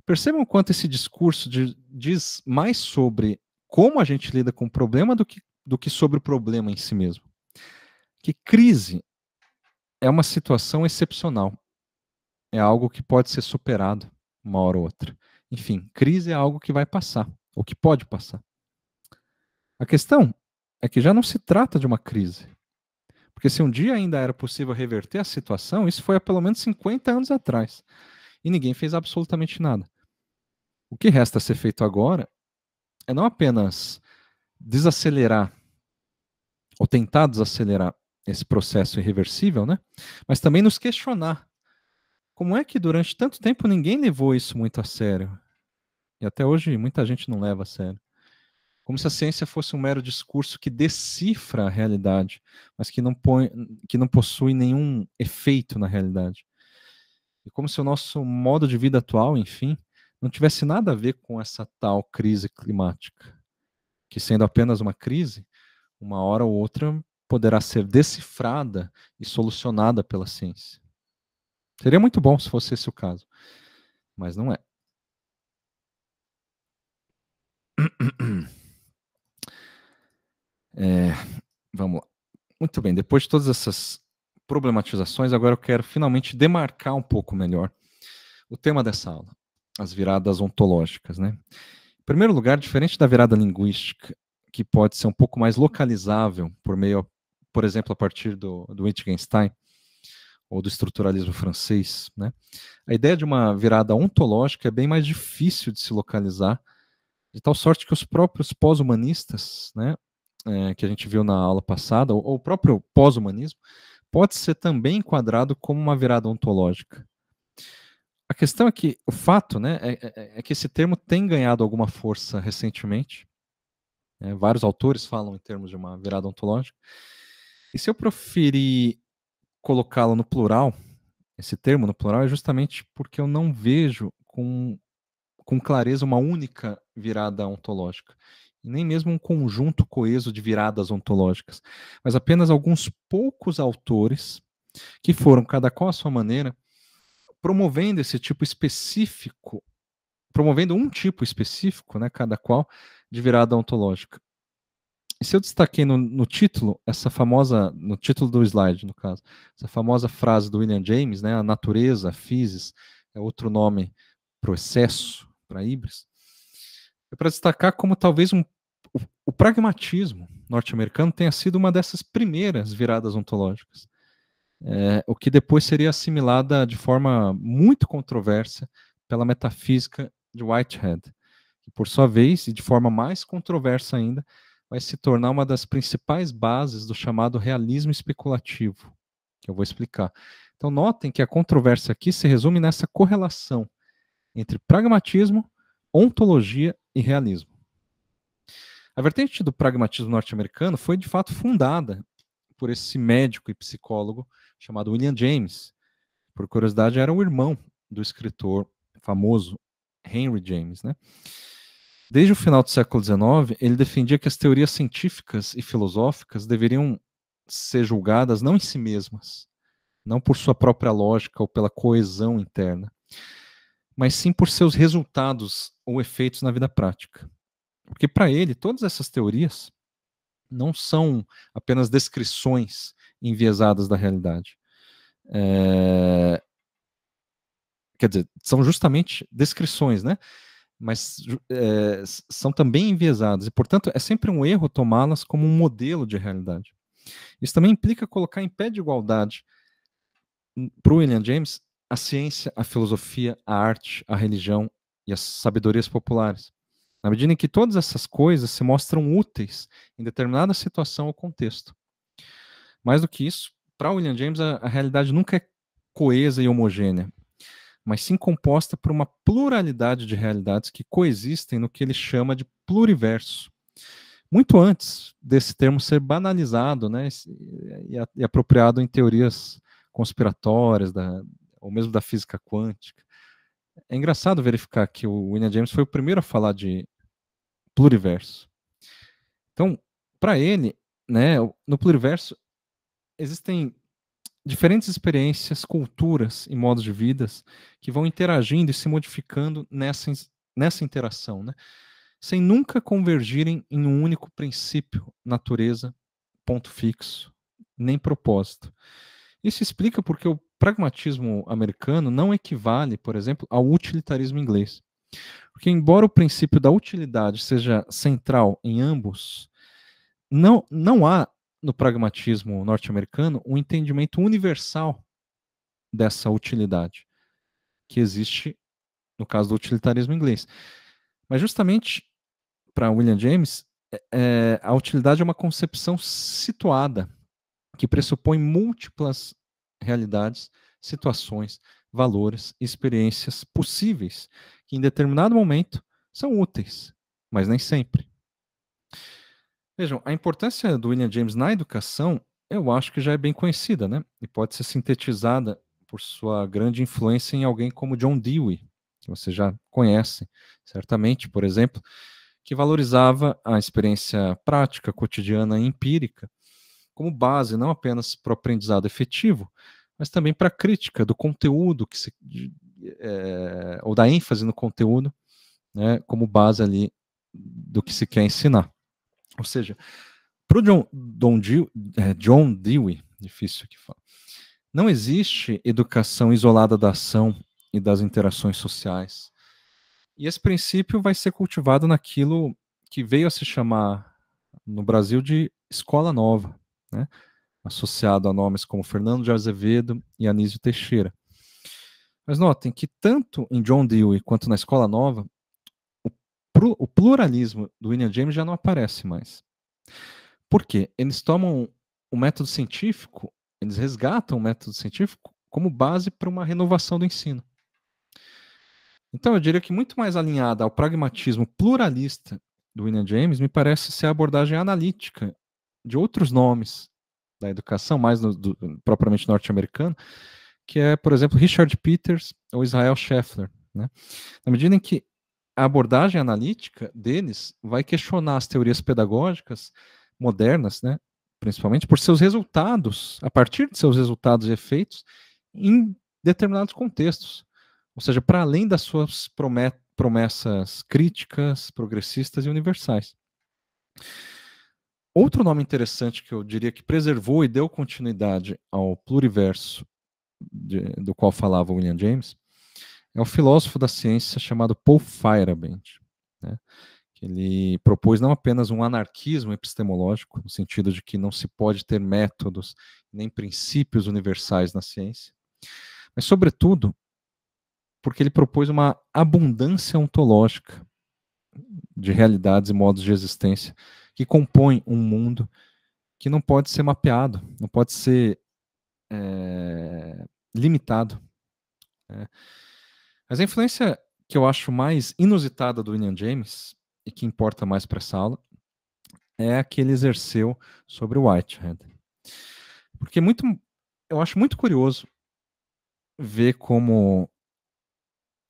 percebam o quanto esse discurso diz mais sobre como a gente lida com o problema do que sobre o problema em si mesmo. Que crise é uma situação excepcional. É algo que pode ser superado uma hora ou outra. Enfim, crise é algo que vai passar, ou que pode passar. A questão é que já não se trata de uma crise. Porque se um dia ainda era possível reverter a situação, isso foi há pelo menos 50 anos atrás. E ninguém fez absolutamente nada. O que resta a ser feito agora é não apenas desacelerar, ou tentar desacelerar esse processo irreversível, né? Mas também nos questionar. Como é que durante tanto tempo ninguém levou isso muito a sério? E até hoje muita gente não leva a sério. Como se a ciência fosse um mero discurso que decifra a realidade, mas que não possui nenhum efeito na realidade. E como se o nosso modo de vida atual, enfim, não tivesse nada a ver com essa tal crise climática, que sendo apenas uma crise, uma hora ou outra poderá ser decifrada e solucionada pela ciência. Seria muito bom se fosse esse o caso, mas não é. Vamos lá. Muito bem, depois de todas essas problematizações, agora eu quero finalmente demarcar um pouco melhor o tema dessa aula, as viradas ontológicas, né? Em primeiro lugar, diferente da virada linguística, que pode ser um pouco mais localizável por exemplo, a partir do Wittgenstein ou do estruturalismo francês, né? A ideia de uma virada ontológica é bem mais difícil de se localizar, de tal sorte que os próprios pós-humanistas, né, que a gente viu na aula passada, ou o próprio pós-humanismo, pode ser também enquadrado como uma virada ontológica. A questão é que o fato, né, é que esse termo tem ganhado alguma força recentemente. Vários autores falam em termos de uma virada ontológica. E se eu preferir colocá-lo no plural, esse termo no plural, é justamente porque eu não vejo com clareza uma única virada ontológica, e nem mesmo um conjunto coeso de viradas ontológicas, mas apenas alguns poucos autores que foram, cada qual à sua maneira, promovendo esse tipo específico, promovendo um tipo específico, né, cada qual, de virada ontológica. E se eu destaquei no título, no título do slide, no caso, essa famosa frase do William James, né, a natureza, a physis, é outro nome para o excesso, para a híbris, é para destacar como talvez o pragmatismo norte-americano tenha sido uma dessas primeiras viradas ontológicas, o que depois seria assimilada de forma muito controversa pela metafísica de Whitehead, que por sua vez, e de forma mais controversa ainda, vai se tornar uma das principais bases do chamado realismo especulativo, que eu vou explicar. Então notem que a controvérsia aqui se resume nessa correlação entre pragmatismo, ontologia e realismo. A vertente do pragmatismo norte-americano foi de fato fundada por esse médico e psicólogo chamado William James. Por curiosidade, era o irmão do escritor famoso Henry James, né? Desde o final do século XIX, ele defendia que as teorias científicas e filosóficas deveriam ser julgadas não em si mesmas, não por sua própria lógica ou pela coesão interna, mas sim por seus resultados ou efeitos na vida prática. Porque para ele, todas essas teorias não são apenas descrições enviesadas da realidade. Quer dizer, são justamente descrições, né? Mas são também enviesadas. E, portanto, é sempre um erro tomá-las como um modelo de realidade. Isso também implica colocar em pé de igualdade, para o William James, a ciência, a filosofia, a arte, a religião e as sabedorias populares. Na medida em que todas essas coisas se mostram úteis em determinada situação ou contexto. Mais do que isso, para William James, a realidade nunca é coesa e homogênea, mas sim composta por uma pluralidade de realidades que coexistem no que ele chama de pluriverso. Muito antes desse termo ser banalizado, né, e apropriado em teorias conspiratórias, ou mesmo da física quântica. É engraçado verificar que o William James foi o primeiro a falar de pluriverso. Então, para ele, né, no pluriverso existem diferentes experiências, culturas e modos de vida que vão interagindo e se modificando nessa interação, né? Sem nunca convergirem em um único princípio, natureza, ponto fixo, nem propósito. Isso explica porque o pragmatismo americano não equivale, por exemplo, ao utilitarismo inglês. Porque, embora o princípio da utilidade seja central em ambos, não há no pragmatismo norte-americano um entendimento universal dessa utilidade, que existe no caso do utilitarismo inglês. Mas justamente para William James, a utilidade é uma concepção situada, que pressupõe múltiplas realidades, situações, valores, experiências possíveis, que em determinado momento são úteis, mas nem sempre. Vejam, a importância do William James na educação, eu acho que já é bem conhecida, né? E pode ser sintetizada por sua grande influência em alguém como John Dewey, que você já conhece, certamente, por exemplo, que valorizava a experiência prática, cotidiana e empírica como base não apenas para o aprendizado efetivo, mas também para a crítica do conteúdo ou da ênfase no conteúdo, né, como base ali do que se quer ensinar. Ou seja, para o John Dewey, difícil aqui falar, não existe educação isolada da ação e das interações sociais. E esse princípio vai ser cultivado naquilo que veio a se chamar no Brasil de escola nova, né? Associado a nomes como Fernando de Azevedo e Anísio Teixeira. Mas notem que tanto em John Dewey quanto na Escola Nova, o pluralismo do William James já não aparece mais. Por quê? Eles tomam o método científico, eles resgatam o método científico como base para uma renovação do ensino. Então, eu diria que muito mais alinhada ao pragmatismo pluralista do William James, me parece ser a abordagem analítica de outros nomes da educação, mais propriamente norte-americano, que é, por exemplo, Richard Peters ou Israel Scheffler. Né? Na medida em que a abordagem analítica deles vai questionar as teorias pedagógicas modernas, né? Principalmente por seus resultados, a partir de seus resultados e efeitos, em determinados contextos. Ou seja, para além das suas promessas críticas, progressistas e universais. Outro nome interessante que eu diria que preservou e deu continuidade ao pluriverso do qual falava William James é o filósofo da ciência chamado Paul Feyerabend, né? Que ele propôs não apenas um anarquismo epistemológico, no sentido de que não se pode ter métodos nem princípios universais na ciência, mas, sobretudo, porque ele propôs uma abundância ontológica de realidades e modos de existência que compõem um mundo que não pode ser mapeado, não pode ser limitado. Mas a influência que eu acho mais inusitada do William James, e que importa mais para essa aula, é a que ele exerceu sobre o Whitehead. Porque eu acho muito curioso ver como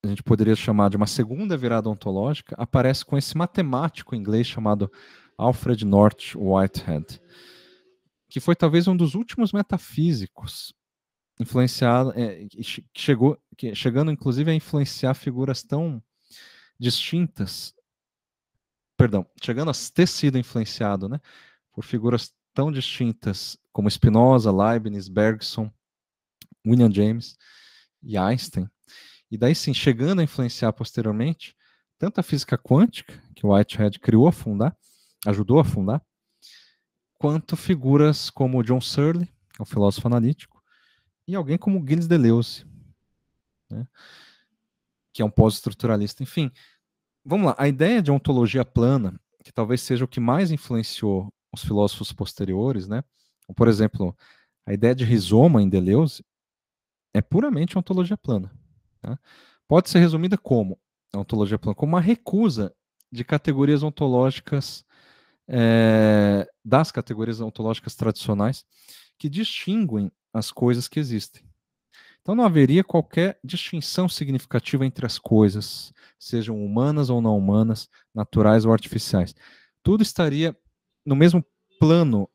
a gente poderia chamar de uma segunda virada ontológica, aparece com esse matemático inglês chamado Alfred North Whitehead, que foi talvez um dos últimos metafísicos influenciado, chegando inclusive a influenciar figuras tão distintas, perdão, chegando a ter sido influenciado, né, por figuras tão distintas como Spinoza, Leibniz, Bergson, William James e Einstein. E daí sim, chegando a influenciar posteriormente tanto a física quântica, que o Whitehead criou a fundar, ajudou a fundar, quanto figuras como John Searle, que é um filósofo analítico, e alguém como Gilles Deleuze, né, que é um pós-estruturalista. Enfim, vamos lá. A ideia de ontologia plana, que talvez seja o que mais influenciou os filósofos posteriores, né? Por exemplo, a ideia de rizoma em Deleuze é puramente ontologia plana. Tá? Pode ser resumida como a ontologia plana, como uma recusa de categorias ontológicas, das categorias ontológicas tradicionais que distinguem as coisas que existem. Então não haveria qualquer distinção significativa entre as coisas, sejam humanas ou não humanas, naturais ou artificiais. Tudo estaria no mesmo plano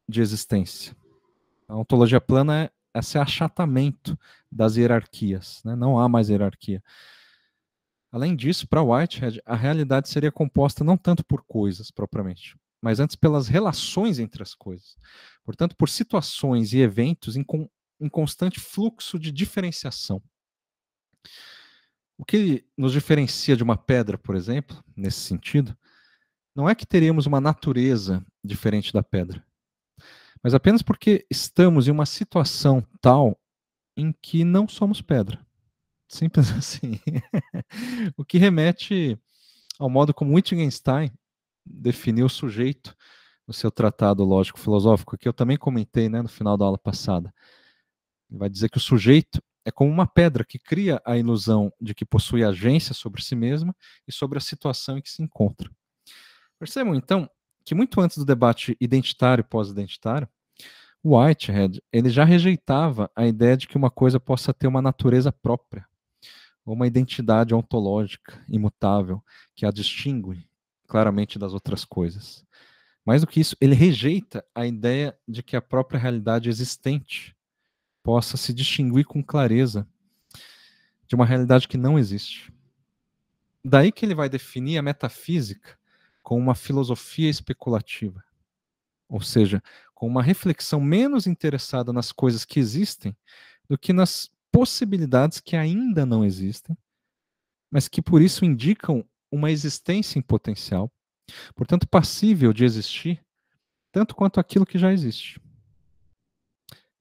de existência. A ontologia plana é esse achatamento das hierarquias, né? Não há mais hierarquia. Além disso, para Whitehead, a realidade seria composta não tanto por coisas propriamente, mas antes pelas relações entre as coisas. Portanto, por situações e eventos em constante fluxo de diferenciação. O que nos diferencia de uma pedra, por exemplo, nesse sentido, não é que teríamos uma natureza diferente da pedra, mas apenas porque estamos em uma situação tal em que não somos pedra. Simples assim. O que remete ao modo como Wittgenstein definiu o sujeito no seu tratado lógico-filosófico, que eu também comentei, né, no final da aula passada. Ele vai dizer que o sujeito é como uma pedra que cria a ilusão de que possui agência sobre si mesma e sobre a situação em que se encontra. Percebam, então, que muito antes do debate identitário e pós-identitário, Whitehead ele já rejeitava a ideia de que uma coisa possa ter uma natureza própria, ou uma identidade ontológica, imutável, que a distingue claramente das outras coisas. Mais do que isso, ele rejeita a ideia de que a própria realidade existente possa se distinguir com clareza de uma realidade que não existe. Daí que ele vai definir a metafísica como uma filosofia especulativa, ou seja, com uma reflexão menos interessada nas coisas que existem do que nas possibilidades que ainda não existem, mas que por isso indicam uma existência em potencial, portanto passível de existir, tanto quanto aquilo que já existe.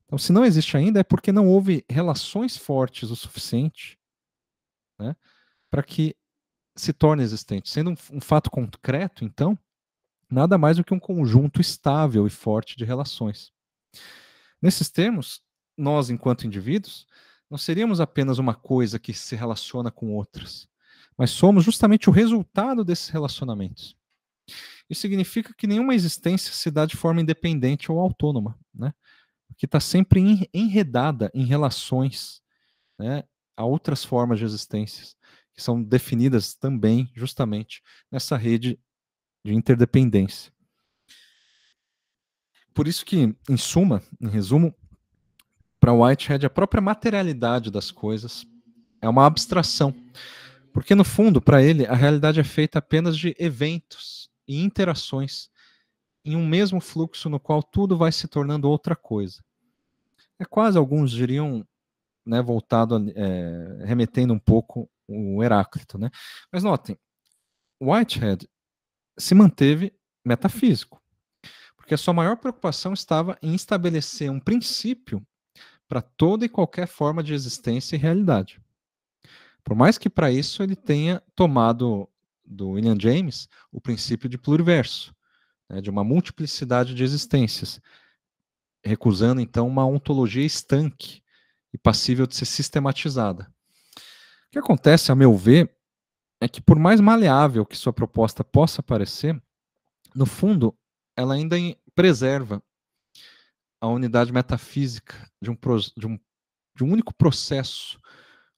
Então, se não existe ainda, é porque não houve relações fortes o suficiente, né, para que se torne existente. Sendo um fato concreto, então, nada mais do que um conjunto estável e forte de relações. Nesses termos, nós, enquanto indivíduos, não seríamos apenas uma coisa que se relaciona com outras, mas somos justamente o resultado desses relacionamentos. Isso significa que nenhuma existência se dá de forma independente ou autônoma, né? Que está sempre enredada em relações, né, a outras formas de existências, que são definidas também justamente nessa rede de interdependência. Por isso que, em suma, em resumo, para Whitehead, a própria materialidade das coisas é uma abstração, porque no fundo, para ele, a realidade é feita apenas de eventos e interações em um mesmo fluxo no qual tudo vai se tornando outra coisa. É quase, alguns diriam, né, voltado, remetendo um pouco o Heráclito, né? Mas notem, Whitehead se manteve metafísico, porque a sua maior preocupação estava em estabelecer um princípio para toda e qualquer forma de existência e realidade. Por mais que para isso ele tenha tomado do William James o princípio de pluriverso, né, de uma multiplicidade de existências, recusando então uma ontologia estanque e passível de ser sistematizada. O que acontece, a meu ver, é que por mais maleável que sua proposta possa parecer, no fundo, ela ainda preserva a unidade metafísica de um único processo,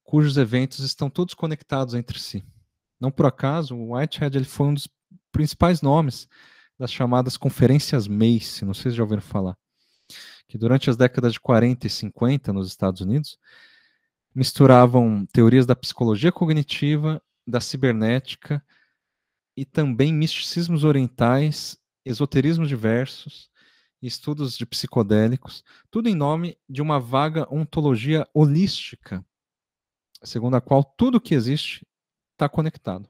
cujos eventos estão todos conectados entre si. Não por acaso, o Whitehead ele foi um dos principais nomes das chamadas conferências Mace, não sei se já ouviram falar, que durante as décadas de 40 e 50 nos Estados Unidos misturavam teorias da psicologia cognitiva, da cibernética e também misticismos orientais, esoterismos diversos, estudos de psicodélicos, tudo em nome de uma vaga ontologia holística, segundo a qual tudo que existe está conectado.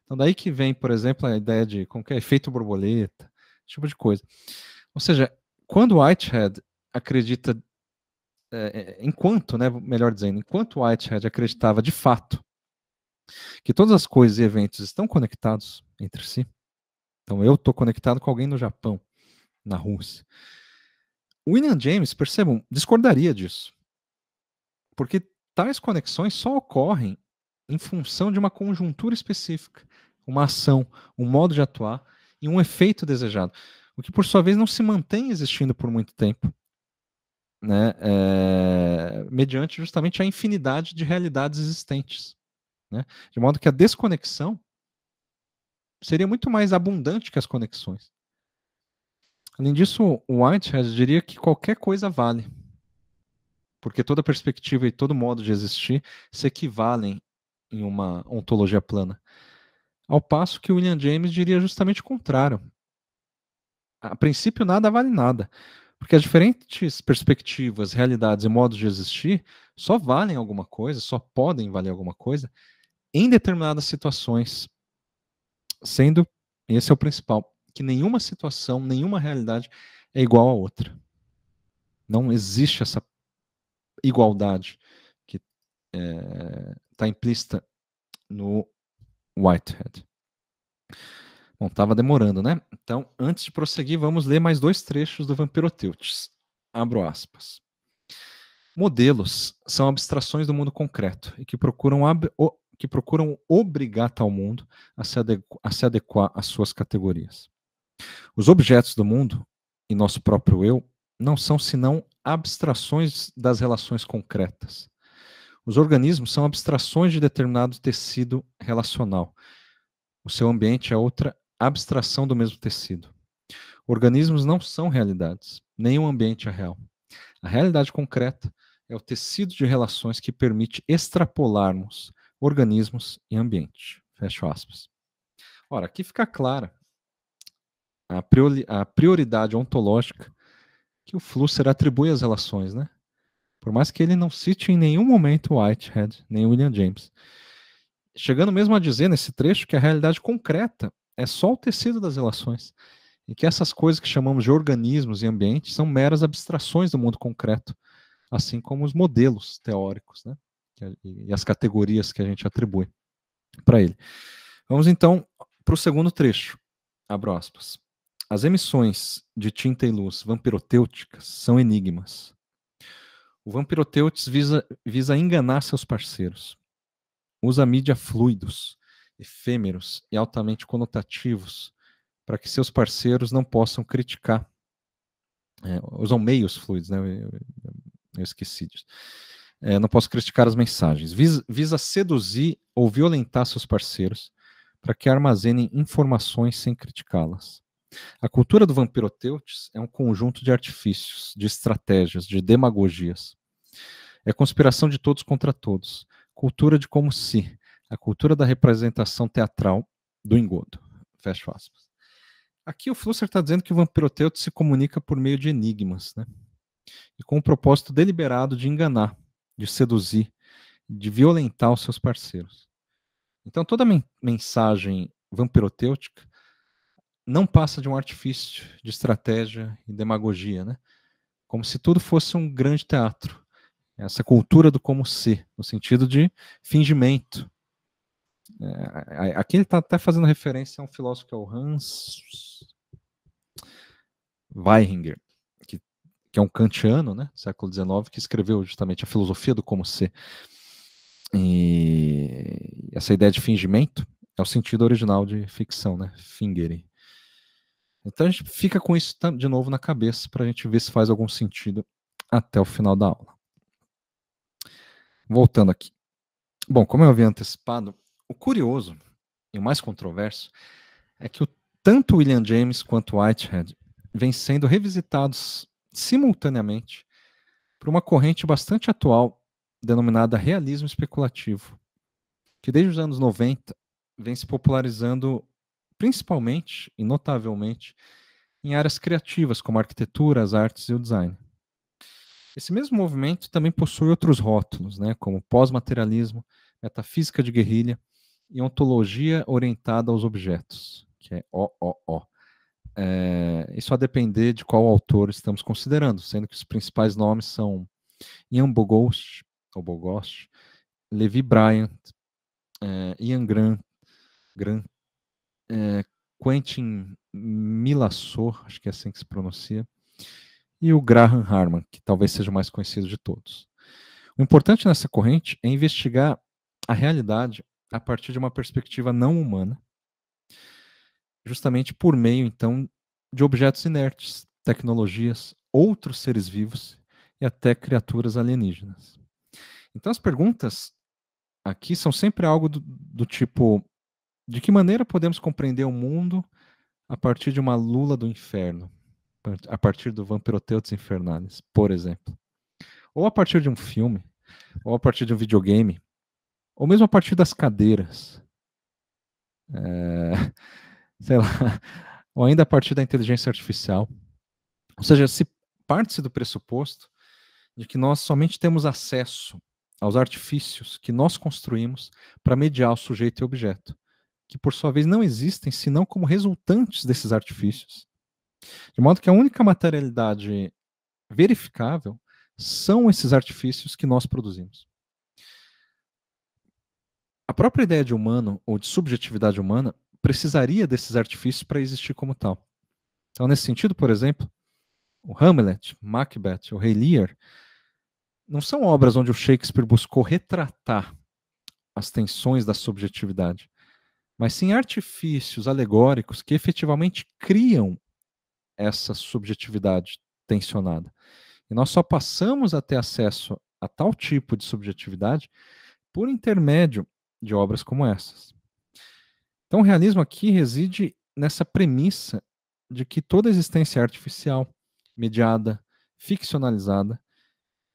Então daí que vem, por exemplo, a ideia de como que é efeito borboleta, esse tipo de coisa. Ou seja, quando Whitehead acredita, melhor dizendo, enquanto Whitehead acreditava de fato que todas as coisas e eventos estão conectados entre si, então eu estou conectado com alguém no Japão, na Rússia. William James, percebam, discordaria disso. Porque tais conexões só ocorrem em função de uma conjuntura específica, uma ação, um modo de atuar e um efeito desejado, o que por sua vez não se mantém existindo por muito tempo, né, mediante justamente a infinidade de realidades existentes, né, de modo que a desconexão seria muito mais abundante que as conexões. Além disso, o Whitehead diria que qualquer coisa vale, porque toda perspectiva e todo modo de existir se equivalem em uma ontologia plana. Ao passo que William James diria justamente o contrário. A princípio, nada vale nada, porque as diferentes perspectivas, realidades e modos de existir só valem alguma coisa, só podem valer alguma coisa em determinadas situações, sendo, esse é o principal, que nenhuma situação, nenhuma realidade é igual a outra. Não existe essa igualdade que está implícita no Whitehead. Bom, estava demorando, né? Então, antes de prosseguir, vamos ler mais 2 trechos do Vampiroteutes. Abro aspas. Modelos são abstrações do mundo concreto e que procuram obrigar tal mundo a se adequar às suas categorias. Os objetos do mundo e nosso próprio eu não são senão abstrações das relações concretas. Os organismos são abstrações de determinado tecido relacional. O seu ambiente é outra abstração do mesmo tecido. Organismos não são realidades, nem o ambiente é real. A realidade concreta é o tecido de relações que permite extrapolarmos organismos e ambiente. Fecha aspas. Ora, aqui fica clara a prioridade ontológica que o Flusser atribui às relações, né? Por mais que ele não cite em nenhum momento Whitehead, nem William James. Chegando mesmo a dizer nesse trecho que a realidade concreta é só o tecido das relações e que essas coisas que chamamos de organismos e ambientes são meras abstrações do mundo concreto, assim como os modelos teóricos, né? E as categorias que a gente atribui para ele. Vamos então para o segundo trecho. Abro aspas. As emissões de tinta e luz vampirotêuticas são enigmas. O vampiroteutes visa enganar seus parceiros. Usa mídia fluidos, efêmeros e altamente conotativos para que seus parceiros não possam criticar. Usam meios fluidos, né? Eu esqueci disso. Não posso criticar as mensagens. Visa seduzir ou violentar seus parceiros para que armazenem informações sem criticá-las. A cultura do vampiroteutes é um conjunto de artifícios, de estratégias, de demagogias. É conspiração de todos contra todos. Cultura de como se. A cultura da representação teatral do engodo. Fecha aspas. Aqui o Flusser está dizendo que o vampiroteute se comunica por meio de enigmas, né? E com o propósito deliberado de enganar, de seduzir, de violentar os seus parceiros. Então toda mensagem vampirotêutica não passa de um artifício de estratégia e demagogia, né? Como se tudo fosse um grande teatro. Essa cultura do como ser, no sentido de fingimento. Aqui ele está até fazendo referência a um filósofo que é o Hans Weihinger, que é um kantiano, né, século XIX, que escreveu justamente a filosofia do como ser. E essa ideia de fingimento é o sentido original de ficção, né, fingere. Então a gente fica com isso de novo na cabeça para a gente ver se faz algum sentido até o final da aula. Voltando aqui. Bom, como eu havia antecipado, o curioso e o mais controverso é que tanto William James quanto Whitehead vêm sendo revisitados simultaneamente por uma corrente bastante atual denominada realismo especulativo, que desde os anos 90 vem se popularizando principalmente e notavelmente em áreas criativas como a arquitetura, as artes e o design. Esse mesmo movimento também possui outros rótulos, né, como pós-materialismo, metafísica de guerrilha e ontologia orientada aos objetos, que é OOO. Isso a depender de qual autor estamos considerando, sendo que os principais nomes são Ian Bogost, Levi Bryant, Ian Grant, Quentin Milassor, acho que é assim que se pronuncia, e o Graham Harman, que talvez seja o mais conhecido de todos. O importante nessa corrente é investigar a realidade a partir de uma perspectiva não humana, justamente por meio, então, de objetos inertes, tecnologias, outros seres vivos e até criaturas alienígenas. Então, as perguntas aqui são sempre algo do tipo: de que maneira podemos compreender o mundo a partir de uma lula do inferno? A partir do Vampiroteus Infernales, por exemplo. Ou a partir de um filme, ou a partir de um videogame, ou mesmo a partir das cadeiras. Sei lá, ou ainda a partir da inteligência artificial. Ou seja, se parte-se do pressuposto de que nós somente temos acesso aos artifícios que nós construímos para mediar o sujeito e objeto, que por sua vez não existem senão como resultantes desses artifícios. De modo que a única materialidade verificável são esses artifícios que nós produzimos. A própria ideia de humano ou de subjetividade humana precisaria desses artifícios para existir como tal. Então, nesse sentido, por exemplo, o Hamlet, Macbeth, o Rei Lear não são obras onde o Shakespeare buscou retratar as tensões da subjetividade, mas sim artifícios alegóricos que efetivamente criam essa subjetividade tensionada. E nós só passamos a ter acesso a tal tipo de subjetividade por intermédio de obras como essas. Então, o realismo aqui reside nessa premissa de que toda existência é artificial, mediada, ficcionalizada,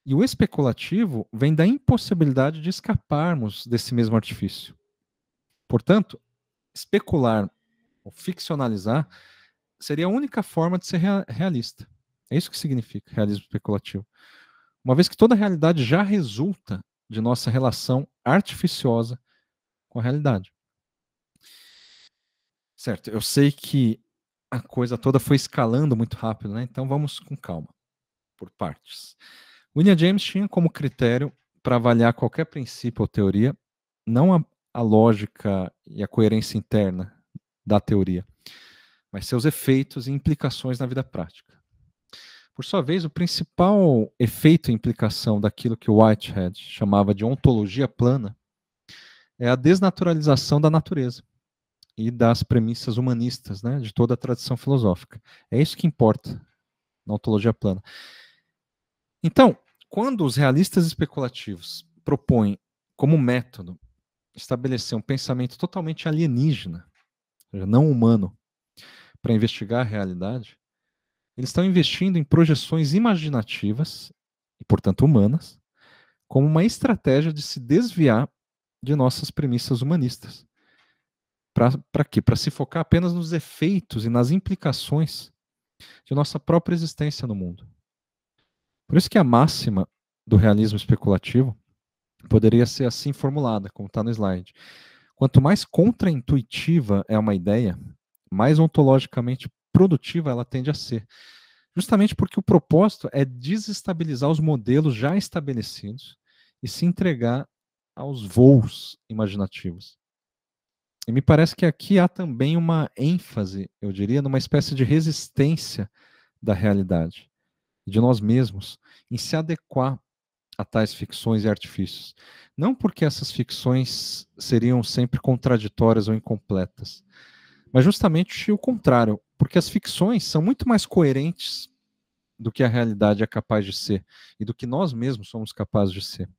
e o especulativo vem da impossibilidade de escaparmos desse mesmo artifício. Portanto, especular ou ficcionalizar seria a única forma de ser realista. É isso que significa realismo especulativo. Uma vez que toda a realidade já resulta de nossa relação artificiosa com a realidade. Certo, eu sei que a coisa toda foi escalando muito rápido, né? Então vamos com calma, por partes. William James tinha como critério para avaliar qualquer princípio ou teoria, não a lógica e a coerência interna da teoria, mas seus efeitos e implicações na vida prática. Por sua vez, o principal efeito e implicação daquilo que Whitehead chamava de ontologia plana é a desnaturalização da natureza e das premissas humanistas, né, de toda a tradição filosófica. É isso que importa na ontologia plana. Então, quando os realistas especulativos propõem como método estabelecer um pensamento totalmente alienígena, ou seja, não humano, para investigar a realidade, eles estão investindo em projeções imaginativas e, portanto, humanas, como uma estratégia de se desviar de nossas premissas humanistas. Para quê? Para se focar apenas nos efeitos e nas implicações de nossa própria existência no mundo. Por isso que a máxima do realismo especulativo poderia ser assim formulada, como está no slide. Quanto mais contraintuitiva é uma ideia, mais ontologicamente produtiva ela tende a ser. Justamente porque o propósito é desestabilizar os modelos já estabelecidos e se entregar aos voos imaginativos. E me parece que aqui há também uma ênfase, eu diria, numa espécie de resistência da realidade, de nós mesmos, em se adequar a tais ficções e artifícios. Não porque essas ficções seriam sempre contraditórias ou incompletas, mas justamente o contrário, porque as ficções são muito mais coerentes do que a realidade é capaz de ser e do que nós mesmos somos capazes de ser.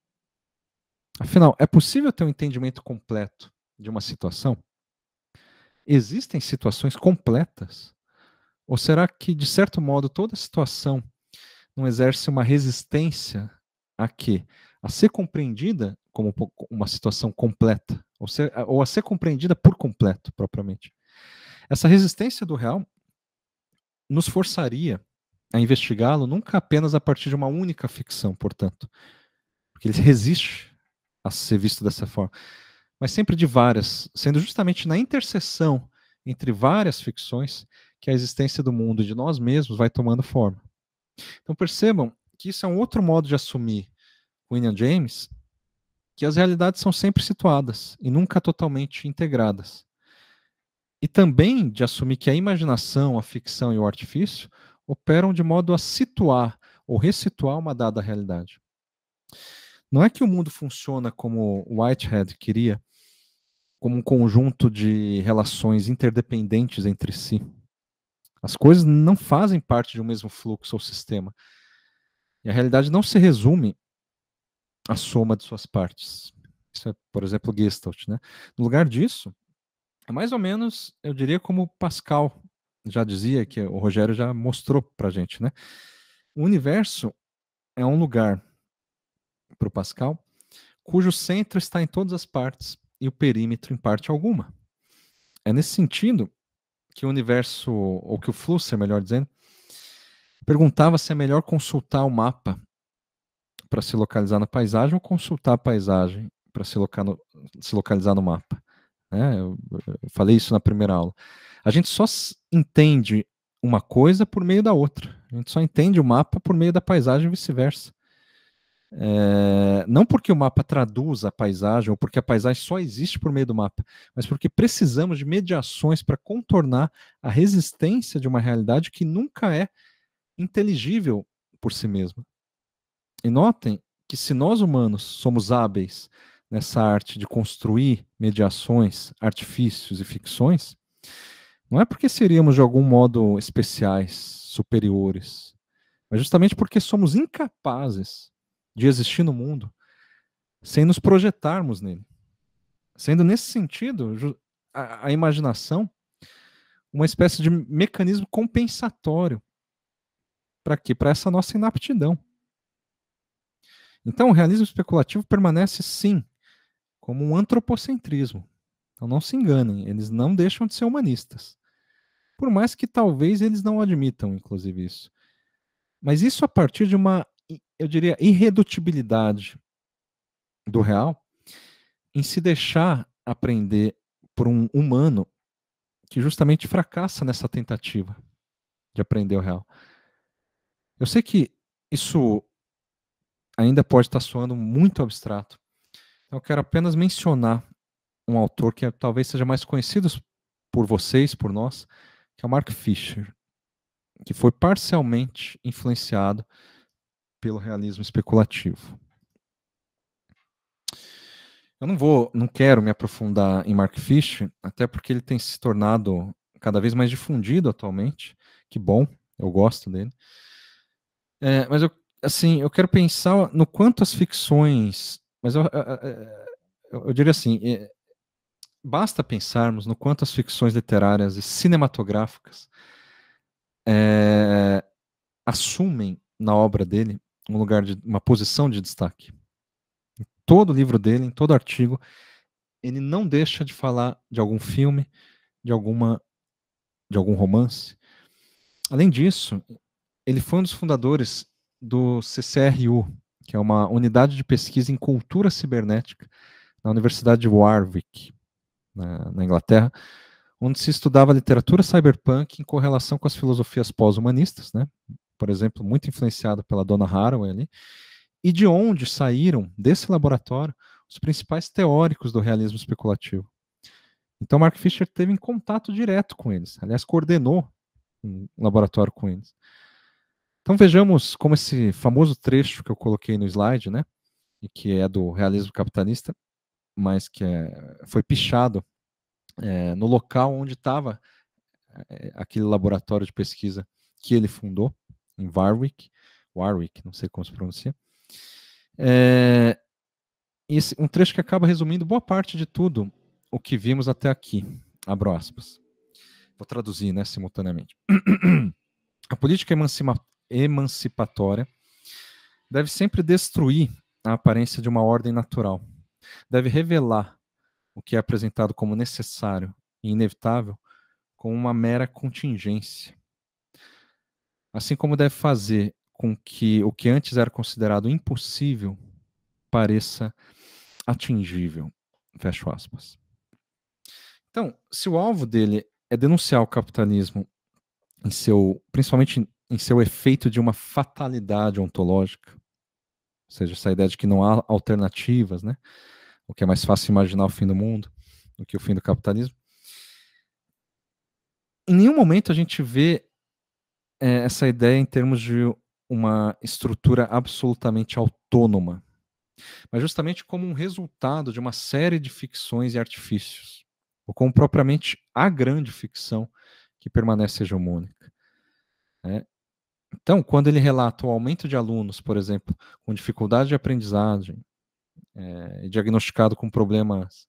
Afinal, é possível ter um entendimento completo de uma situação? Existem situações completas? Ou será que, de certo modo, toda situação não exerce uma resistência a quê? A ser compreendida como uma situação completa, ou a ser compreendida por completo, propriamente. Essa resistência do real nos forçaria a investigá-lo nunca apenas a partir de uma única ficção, portanto, porque ele resiste a ser visto dessa forma, mas sempre de várias, sendo justamente na interseção entre várias ficções que a existência do mundo e de nós mesmos vai tomando forma. Então percebam que isso é um outro modo de assumir William James, que as realidades são sempre situadas e nunca totalmente integradas. E também de assumir que a imaginação, a ficção e o artifício operam de modo a situar ou ressituar uma dada realidade. Não é que o mundo funciona como Whitehead queria, como um conjunto de relações interdependentes entre si. As coisas não fazem parte de um mesmo fluxo ou sistema. E a realidade não se resume à soma de suas partes. Isso é, por exemplo, Gestalt, né? No lugar disso, é mais ou menos, eu diria, como Pascal já dizia, que o Rogério já mostrou para a gente, né? O universo é um lugar, para o Pascal, cujo centro está em todas as partes e o perímetro em parte alguma. É nesse sentido que o universo, ou que o Flusser, melhor dizendo, perguntava se é melhor consultar o mapa para se localizar na paisagem ou consultar a paisagem para se localizar no mapa. Eu falei isso na primeira aula. A gente só entende uma coisa por meio da outra. A gente só entende o mapa por meio da paisagem e vice-versa. Não porque o mapa traduz a paisagem ou porque a paisagem só existe por meio do mapa, mas porque precisamos de mediações para contornar a resistência de uma realidade que nunca é inteligível por si mesma. E notem que se nós humanos somos hábeis nessa arte de construir mediações, artifícios e ficções, não é porque seríamos de algum modo especiais, superiores, mas justamente porque somos incapazes de existir no mundo sem nos projetarmos nele. Sendo nesse sentido, a imaginação uma espécie de mecanismo compensatório. Para quê? Para essa nossa inaptidão. Então, o realismo especulativo permanece, sim, como um antropocentrismo. Então, não se enganem, eles não deixam de ser humanistas. Por mais que talvez eles não admitam, inclusive, isso. Mas isso a partir de uma, eu diria, irredutibilidade do real em se deixar aprender por um humano que justamente fracassa nessa tentativa de aprender o real. Eu sei que isso ainda pode estar soando muito abstrato. Então, eu quero apenas mencionar um autor que talvez seja mais conhecido por vocês, por nós, que é o Mark Fisher, que foi parcialmente influenciado pelo realismo especulativo. Eu não quero me aprofundar em Mark Fisher, até porque ele tem se tornado cada vez mais difundido atualmente. Que bom, eu gosto dele. Mas eu quero pensar no quanto as ficções, mas eu diria assim, basta pensarmos no quanto as ficções literárias e cinematográficas assumem na obra dele um lugar de uma posição de destaque. Em todo livro dele, em todo artigo, ele não deixa de falar de algum filme, de algum romance. Além disso, ele foi um dos fundadores do CCRU, que é uma unidade de pesquisa em cultura cibernética na Universidade de Warwick, na Inglaterra, onde se estudava literatura cyberpunk em correlação com as filosofias pós-humanistas, né? Por exemplo, muito influenciada pela Donna Haraway ali, e de onde saíram, desse laboratório, os principais teóricos do realismo especulativo. Então, Mark Fisher teve em contato direto com eles, aliás, coordenou um laboratório com eles. Então, vejamos como esse famoso trecho que eu coloquei no slide, né, e que é do realismo capitalista, mas que foi pichado no local onde estava aquele laboratório de pesquisa que ele fundou, em Warwick, não sei como se pronuncia. Um trecho que acaba resumindo boa parte de tudo o que vimos até aqui. Abro aspas. Vou traduzir, né, simultaneamente. A política emancipatória deve sempre destruir a aparência de uma ordem natural. Deve revelar o que é apresentado como necessário e inevitável como uma mera contingência. Assim como deve fazer com que o que antes era considerado impossível pareça atingível. Fecho aspas. Então, se o alvo dele é denunciar o capitalismo principalmente em seu efeito de uma fatalidade ontológica, ou seja, essa ideia de que não há alternativas, né? O que é mais fácil imaginar o fim do mundo do que o fim do capitalismo. Em nenhum momento a gente vê essa ideia em termos de uma estrutura absolutamente autônoma, mas justamente como um resultado de uma série de ficções e artifícios, ou como propriamente a grande ficção que permanece hegemônica. Então, quando ele relata o aumento de alunos, por exemplo, com dificuldade de aprendizagem, diagnosticado com problemas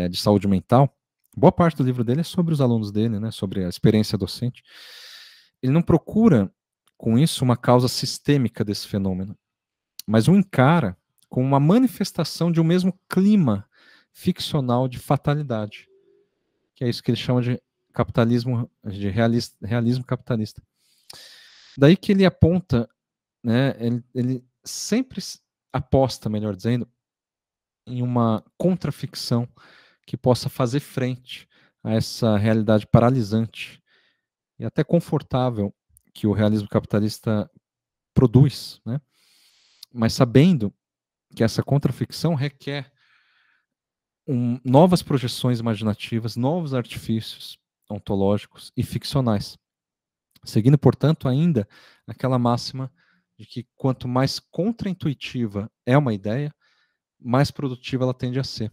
de saúde mental, boa parte do livro dele é sobre os alunos dele, né, sobre a experiência docente. Ele não procura, com isso, uma causa sistêmica desse fenômeno, mas o encara como uma manifestação de um mesmo clima ficcional de fatalidade, que é isso que ele chama de capitalismo, de realismo capitalista. Daí que ele aponta, né, ele sempre aposta, melhor dizendo, em uma contraficção que possa fazer frente a essa realidade paralisante e até confortável que o realismo capitalista produz, né? Mas sabendo que essa contraficção requer novas projeções imaginativas, novos artifícios ontológicos e ficcionais. Seguindo, portanto, ainda aquela máxima de que quanto mais contraintuitiva é uma ideia, mais produtiva ela tende a ser.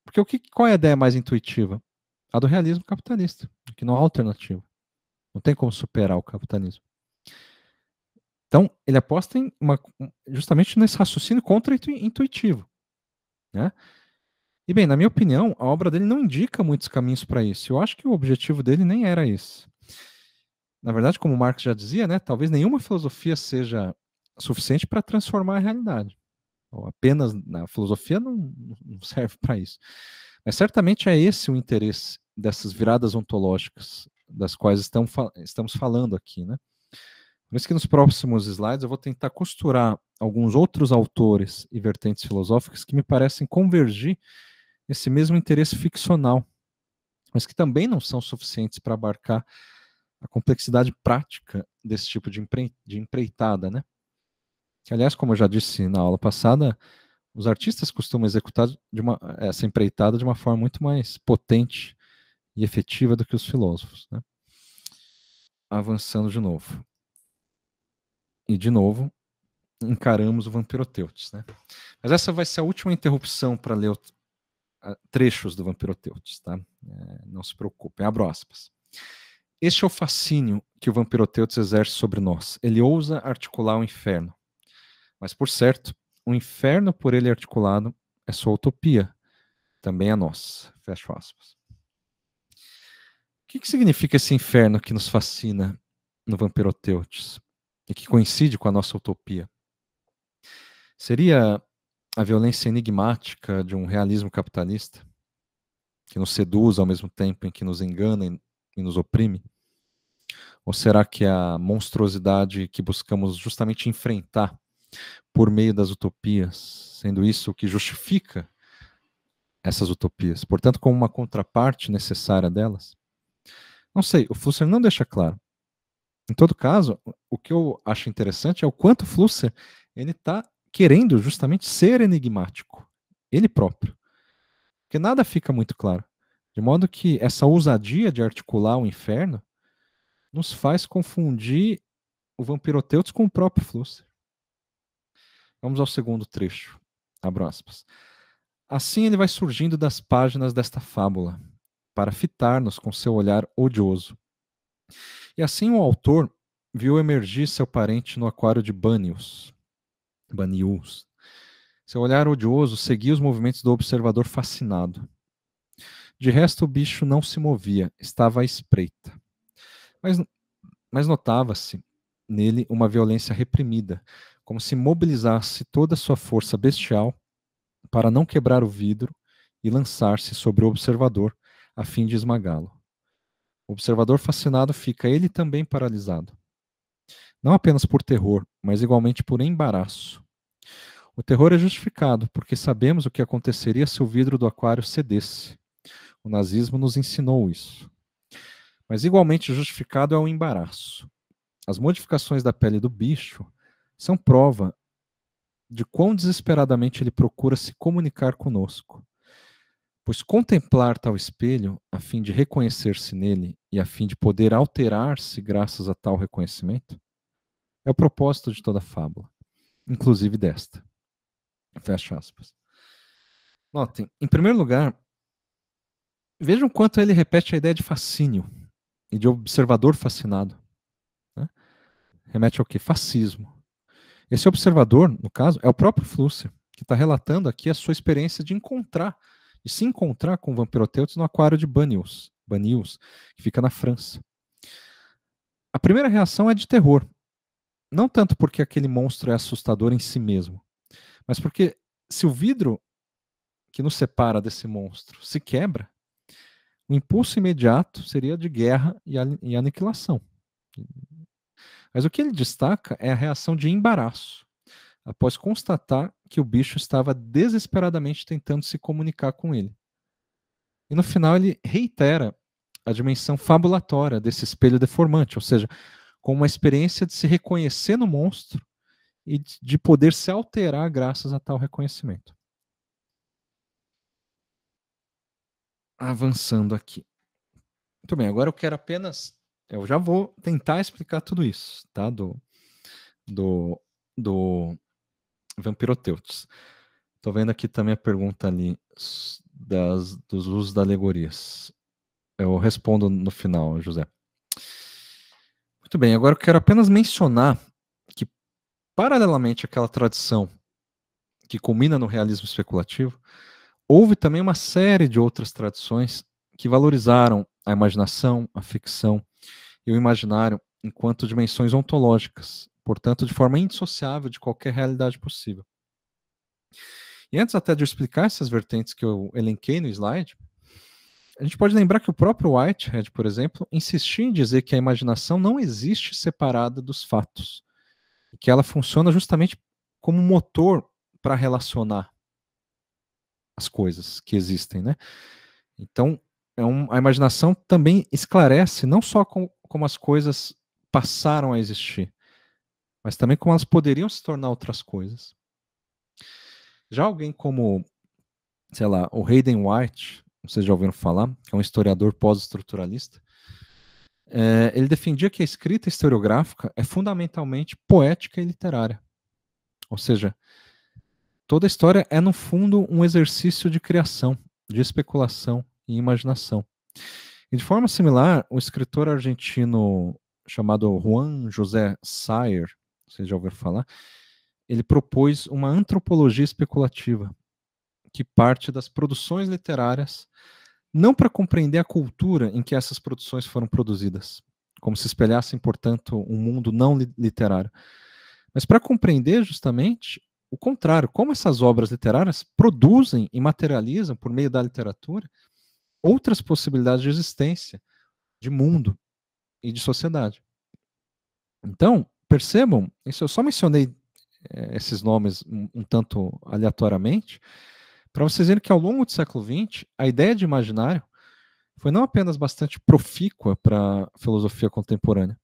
Porque qual é a ideia mais intuitiva? A do realismo capitalista, que não há alternativa. Não tem como superar o capitalismo. Então, ele aposta justamente nesse raciocínio contra-intuitivo. Né? E bem, na minha opinião, a obra dele não indica muitos caminhos para isso. Eu acho que o objetivo dele nem era esse. Na verdade, como Marx já dizia, né, talvez nenhuma filosofia seja suficiente para transformar a realidade. Ou apenas a filosofia não serve para isso. Mas certamente é esse o interesse dessas viradas ontológicas das quais estamos falando aqui, né? Por isso que nos próximos slides eu vou tentar costurar alguns outros autores e vertentes filosóficas que me parecem convergir nesse mesmo interesse ficcional, mas que também não são suficientes para abarcar a complexidade prática desse tipo de empreitada, né? Que, aliás, como eu já disse na aula passada, os artistas costumam executar essa empreitada de uma forma muito mais potente e efetiva do que os filósofos, né? Avançando de novo. E, de novo, encaramos o Vampiroteuthis, né? Mas essa vai ser a última interrupção para ler trechos do Vampiroteuthis, tá? Não se preocupem, abro aspas. Este é o fascínio que o Vampiroteuthis exerce sobre nós. Ele ousa articular o inferno. Mas, por certo, o inferno por ele articulado é sua utopia, também a nossa. Fecho aspas. O que significa esse inferno que nos fascina no Vampiroteuthis e que coincide com a nossa utopia? Seria a violência enigmática de um realismo capitalista que nos seduz ao mesmo tempo em que nos engana e nos oprime? Ou será que é a monstruosidade que buscamos justamente enfrentar por meio das utopias, sendo isso o que justifica essas utopias, portanto, como uma contraparte necessária delas? Não sei, o Flusser não deixa claro. Em todo caso, o que eu acho interessante é o quanto o Flusser ele está querendo justamente ser enigmático, ele próprio. Porque nada fica muito claro. De modo que essa ousadia de articular o inferno nos faz confundir o Vampiroteuthis com o próprio Flusser. Vamos ao segundo trecho. Abro aspas. Assim ele vai surgindo das páginas desta fábula, para fitar-nos com seu olhar odioso. E assim o autor viu emergir seu parente no aquário de Banius. Seu olhar odioso seguia os movimentos do observador fascinado. De resto, o bicho não se movia, estava à espreita. Mas notava-se nele uma violência reprimida, como se mobilizasse toda a sua força bestial para não quebrar o vidro e lançar-se sobre o observador, a fim de esmagá-lo. O observador fascinado fica ele também paralisado. Não apenas por terror, mas igualmente por embaraço. O terror é justificado, porque sabemos o que aconteceria se o vidro do aquário cedesse. O nazismo nos ensinou isso. Mas igualmente justificado é o embaraço. As modificações da pele do bicho são prova de quão desesperadamente ele procura se comunicar conosco. Pois contemplar tal espelho, a fim de reconhecer-se nele e a fim de poder alterar-se graças a tal reconhecimento, é o propósito de toda a fábula, inclusive desta. Fecha aspas. Notem, em primeiro lugar, vejam quanto ele repete a ideia de fascínio e de observador fascinado. Né? Remete ao quê? Fascismo. Esse observador, no caso, é o próprio Flusser, que está relatando aqui a sua experiência de se encontrar com o Vampiroteutes no aquário de Banius, que fica na França. A primeira reação é de terror. Não tanto porque aquele monstro é assustador em si mesmo, mas porque se o vidro que nos separa desse monstro se quebra, o impulso imediato seria de guerra e aniquilação. Mas o que ele destaca é a reação de embaraço, após constatar que o bicho estava desesperadamente tentando se comunicar com ele. E no final ele reitera a dimensão fabulatória desse espelho deformante, ou seja, com uma experiência de se reconhecer no monstro e de poder se alterar graças a tal reconhecimento. Avançando aqui. Muito bem, agora eu quero apenas... Eu já vou tentar explicar tudo isso, tá? Do Vampiroteutes. Estou vendo aqui também a pergunta ali dos usos das alegorias. Eu respondo no final, José. Muito bem, agora eu quero apenas mencionar que, paralelamente àquela tradição que culmina no realismo especulativo, houve também uma série de outras tradições que valorizaram a imaginação, a ficção e o imaginário enquanto dimensões ontológicas, portanto, de forma indissociável de qualquer realidade possível. E antes até de eu explicar essas vertentes que eu elenquei no slide, a gente pode lembrar que o próprio Whitehead, por exemplo, insistia em dizer que a imaginação não existe separada dos fatos, e que ela funciona justamente como motor para relacionar as coisas que existem, né? Então, a imaginação também esclarece não só como as coisas passaram a existir, mas também como elas poderiam se tornar outras coisas. Já alguém como, sei lá, o Hayden White, vocês já ouviram falar, que é um historiador pós-estruturalista, ele defendia que a escrita historiográfica é fundamentalmente poética e literária. Ou seja, toda a história é, no fundo, um exercício de criação, de especulação e imaginação. E de forma similar, o escritor argentino chamado Juan José Sayer, vocês já ouviram falar, ele propôs uma antropologia especulativa, que parte das produções literárias, não para compreender a cultura em que essas produções foram produzidas, como se espelhassem, portanto, um mundo não literário, mas para compreender justamente o contrário, como essas obras literárias produzem e materializam, por meio da literatura, outras possibilidades de existência, de mundo e de sociedade. Então, percebam, isso eu só mencionei esses nomes um tanto aleatoriamente, para vocês verem que ao longo do século XX, a ideia de imaginário foi não apenas bastante profícua para a filosofia contemporânea,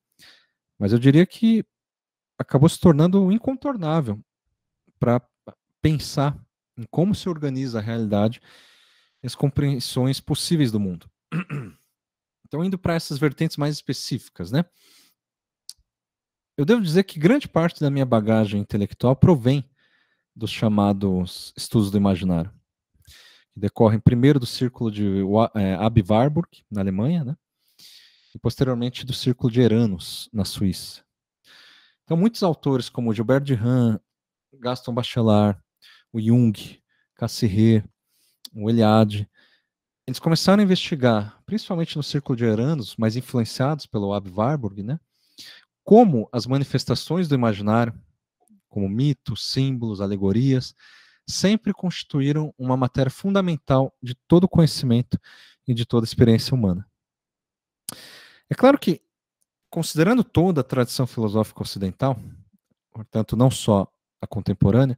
mas eu diria que acabou se tornando incontornável para pensar em como se organiza a realidade e as compreensões possíveis do mundo. Então, indo para essas vertentes mais específicas, né? Eu devo dizer que grande parte da minha bagagem intelectual provém dos chamados estudos do imaginário, que decorrem primeiro do círculo de Abi-Warburg, na Alemanha, né? E posteriormente do círculo de Eranos, na Suíça. Então, muitos autores como Gilbert Durand, Gaston Bachelard, o Jung, Cassirer, o Eliade, eles começaram a investigar, principalmente no círculo de Eranos, mas influenciados pelo Abi-Warburg, né? Como as manifestações do imaginário, como mitos, símbolos, alegorias, sempre constituíram uma matéria fundamental de todo conhecimento e de toda experiência humana. É claro que, considerando toda a tradição filosófica ocidental, portanto, não só a contemporânea,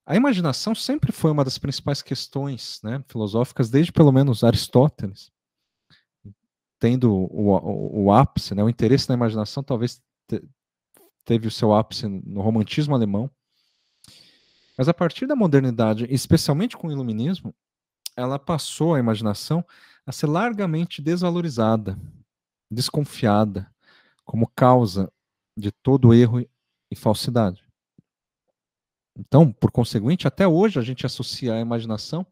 a imaginação sempre foi uma das principais questões, né, filosóficas, desde pelo menos Aristóteles, tendo o ápice, né, o interesse na imaginação talvez teve o seu ápice no romantismo alemão, mas a partir da modernidade, especialmente com o iluminismo, ela passou a imaginação a ser largamente desvalorizada, desconfiada, como causa de todo erro e falsidade. Então, por conseguinte, até hoje a gente associa a imaginação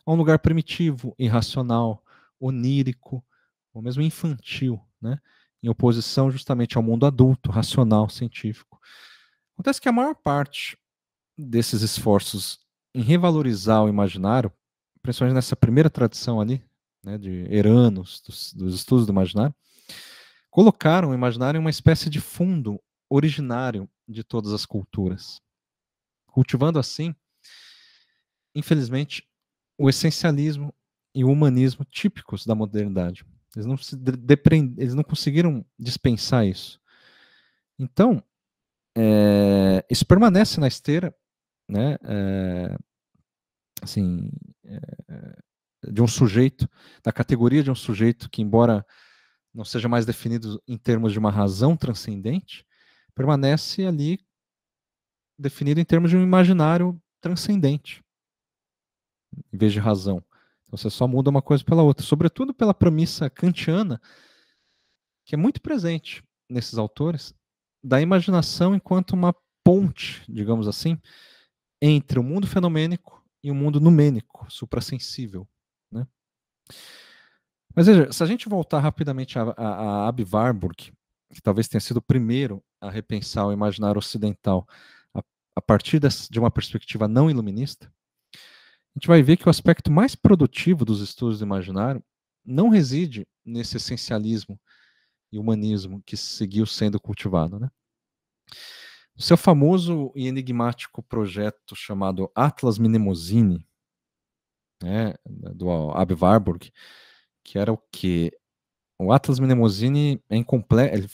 a um lugar primitivo, irracional, onírico, ou mesmo infantil, né? Em oposição justamente ao mundo adulto, racional, científico. Acontece que a maior parte desses esforços em revalorizar o imaginário, principalmente nessa primeira tradição ali, né, de Eranos, dos estudos do imaginário, colocaram o imaginário em uma espécie de fundo originário de todas as culturas, cultivando assim, infelizmente, o essencialismo e o humanismo típicos da modernidade. Eles não conseguiram dispensar isso. Então, isso permanece na esteira, né, assim, de um sujeito, da categoria de um sujeito que, embora não seja mais definido em termos de uma razão transcendente, permanece ali definido em termos de um imaginário transcendente, em vez de razão. Então, você só muda uma coisa pela outra, sobretudo pela premissa kantiana, que é muito presente nesses autores, da imaginação enquanto uma ponte, digamos assim, entre o mundo fenomênico e o mundo numênico, suprassensível, né? Mas veja, se a gente voltar rapidamente a Abi Warburg, que talvez tenha sido o primeiro a repensar o imaginário ocidental a partir de uma perspectiva não iluminista, a gente vai ver que o aspecto mais produtivo dos estudos do imaginário não reside nesse essencialismo e humanismo que seguiu sendo cultivado, né? O seu famoso e enigmático projeto chamado Atlas Mnemosine, né, do Abi Warburg, que era o quê? O Atlas Mnemosine é incompleto,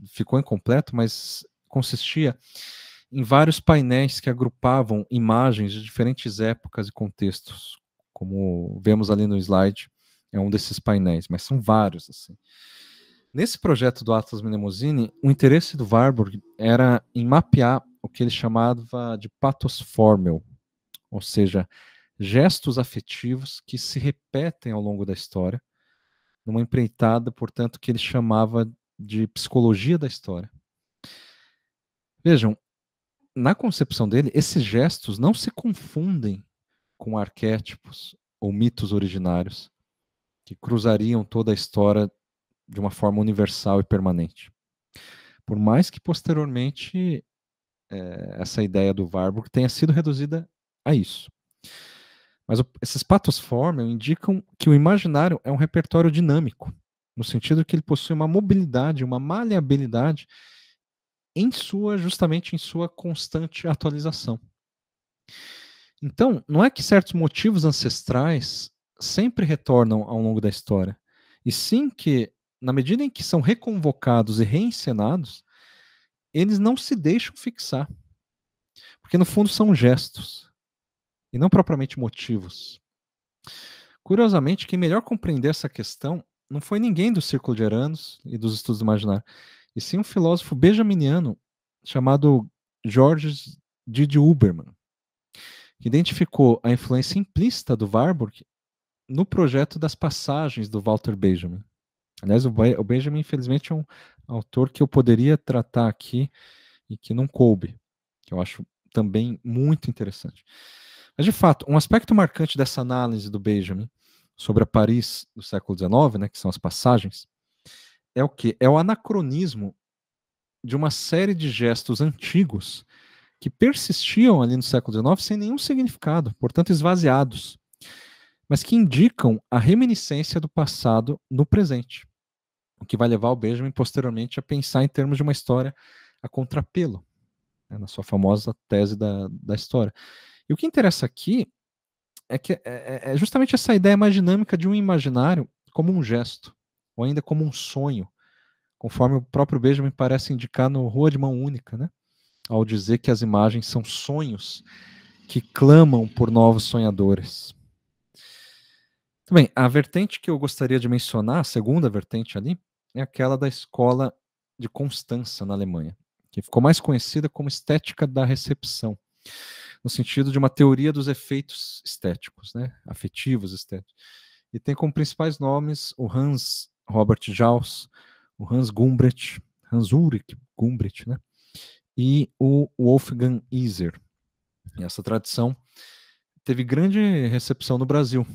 ficou incompleto, mas consistia em vários painéis que agrupavam imagens de diferentes épocas e contextos, como vemos ali no slide, é um desses painéis, mas são vários assim. Nesse projeto do Atlas Mnemosine, o interesse do Warburg era em mapear o que ele chamava de pathos formel, ou seja, gestos afetivos que se repetem ao longo da história, numa empreitada, portanto, que ele chamava de psicologia da história. Vejam, na concepção dele, esses gestos não se confundem com arquétipos ou mitos originários que cruzariam toda a história de uma forma universal e permanente. Por mais que posteriormente essa ideia do Warburg tenha sido reduzida a isso. Mas esses pathos formel indicam que o imaginário é um repertório dinâmico, no sentido que ele possui uma mobilidade, uma maleabilidade justamente em sua constante atualização. Então, não é que certos motivos ancestrais sempre retornam ao longo da história, e sim que, na medida em que são reconvocados e reencenados, eles não se deixam fixar. Porque, no fundo, são gestos, e não propriamente motivos. Curiosamente, quem melhor compreendeu essa questão não foi ninguém do Círculo de Eranos e dos estudos do imaginário, e sim um filósofo benjaminiano chamado Georges Didi Huberman, que identificou a influência implícita do Warburg no projeto das passagens do Walter Benjamin. Aliás, o Benjamin, infelizmente, é um autor que eu poderia tratar aqui e que não coube, que eu acho também muito interessante. Mas, de fato, um aspecto marcante dessa análise do Benjamin sobre a Paris do século XIX, né, que são as passagens, é o quê? É o anacronismo de uma série de gestos antigos que persistiam ali no século XIX sem nenhum significado, portanto esvaziados, mas que indicam a reminiscência do passado no presente, o que vai levar o Benjamin posteriormente a pensar em termos de uma história a contrapelo, né, na sua famosa tese da história. E o que interessa aqui é que é justamente essa ideia mais dinâmica de um imaginário como um gesto, ou ainda como um sonho, conforme o próprio Benjamin parece indicar no Rua de Mão Única, né? Ao dizer que as imagens são sonhos que clamam por novos sonhadores. Bem, a vertente que eu gostaria de mencionar, a segunda vertente ali, é aquela da escola de Constança, na Alemanha, que ficou mais conhecida como estética da recepção, no sentido de uma teoria dos efeitos estéticos, né, afetivos estéticos. E tem como principais nomes o Hans Robert Jauss, o Hans Ulrich Gumbrecht, né, e o Wolfgang Iser. E essa tradição teve grande recepção no Brasil,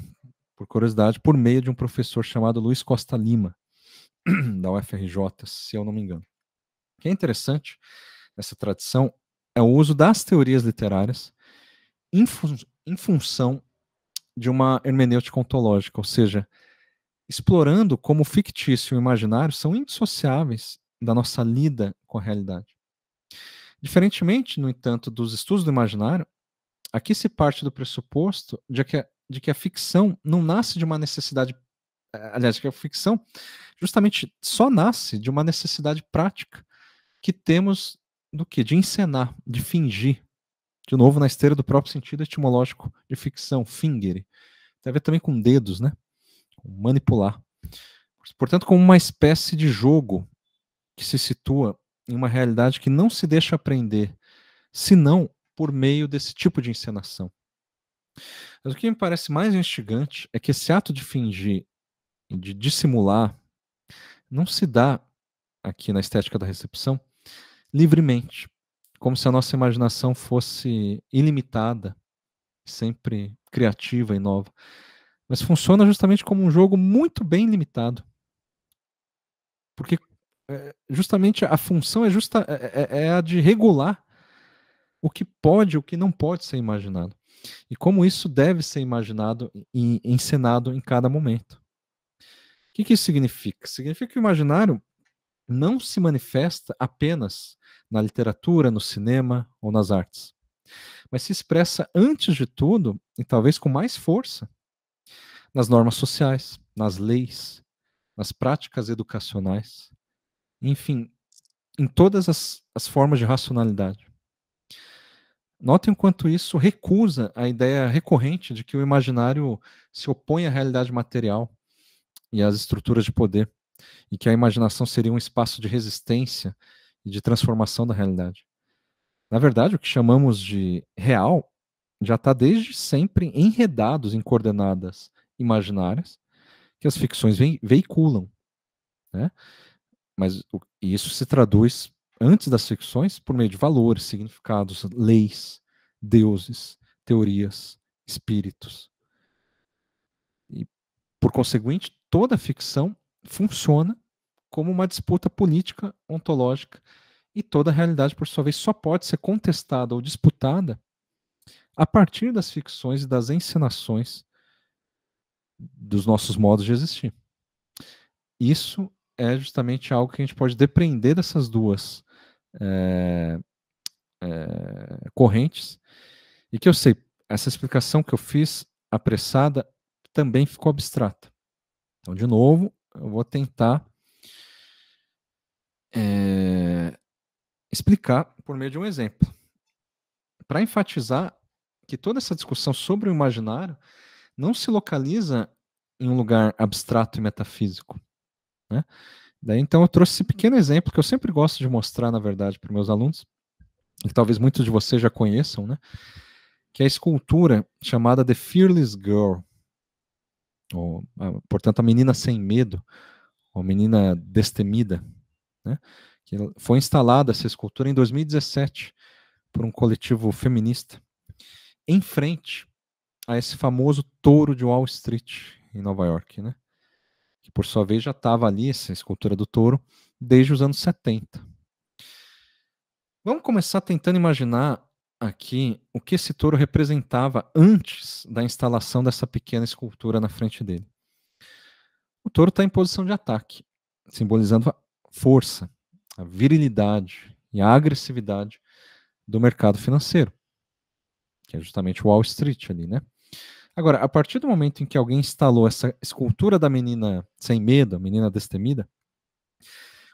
por curiosidade, por meio de um professor chamado Luiz Costa Lima, da UFRJ, se eu não me engano. O que é interessante nessa tradição é o uso das teorias literárias em função de uma hermenêutica ontológica, ou seja, explorando como o fictício e o imaginário são indissociáveis da nossa lida com a realidade. Diferentemente, no entanto, dos estudos do imaginário, aqui se parte do pressuposto de que a ficção não nasce de uma necessidade, aliás, que a ficção justamente só nasce de uma necessidade prática que temos do que? De encenar, de fingir. De novo, na esteira do próprio sentido etimológico de ficção, fingere. Tem a ver também com dedos, né? Manipular. Portanto, como uma espécie de jogo que se situa em uma realidade que não se deixa aprender, senão por meio desse tipo de encenação. Mas o que me parece mais instigante é que esse ato de fingir e de dissimular não se dá aqui na estética da recepção livremente, como se a nossa imaginação fosse ilimitada, sempre criativa e nova, mas funciona justamente como um jogo muito bem limitado, porque justamente a função é a de regular o que pode e o que não pode ser imaginado, e como isso deve ser imaginado e encenado em cada momento. O que isso significa? Significa que o imaginário não se manifesta apenas na literatura, no cinema ou nas artes, mas se expressa, antes de tudo, e talvez com mais força, nas normas sociais, nas leis, nas práticas educacionais, enfim, em todas as formas de racionalidade. Notem enquanto isso recusa a ideia recorrente de que o imaginário se opõe à realidade material e às estruturas de poder, e que a imaginação seria um espaço de resistência e de transformação da realidade. Na verdade, o que chamamos de real já está desde sempre enredados em coordenadas imaginárias que as ficções veiculam, né? Mas isso se traduz, antes das ficções, por meio de valores, significados, leis, deuses, teorias, espíritos. E, por conseguinte, toda ficção funciona como uma disputa política ontológica, e toda a realidade, por sua vez, só pode ser contestada ou disputada a partir das ficções e das encenações dos nossos modos de existir. Isso é justamente algo que a gente pode depreender dessas duas correntes, e que eu sei, essa explicação que eu fiz, apressada, também ficou abstrata. Então, de novo, eu vou tentar explicar por meio de um exemplo, para enfatizar que toda essa discussão sobre o imaginário não se localiza em um lugar abstrato e metafísico, né? Daí, então, eu trouxe esse pequeno exemplo que eu sempre gosto de mostrar, na verdade, para meus alunos, e que talvez muitos de vocês já conheçam, né? Que é a escultura chamada The Fearless Girl, ou, portanto, a menina sem medo, ou menina destemida, né? Que foi instalada essa escultura em 2017 por um coletivo feminista, em frente a esse famoso touro de Wall Street, em Nova York, né? Que por sua vez já estava ali, essa escultura do touro, desde os anos 70. Vamos começar tentando imaginar aqui o que esse touro representava antes da instalação dessa pequena escultura na frente dele. O touro está em posição de ataque, simbolizando a força, a virilidade e a agressividade do mercado financeiro, que é justamente o Wall Street ali, né? Agora, a partir do momento em que alguém instalou essa escultura da menina sem medo, a menina destemida,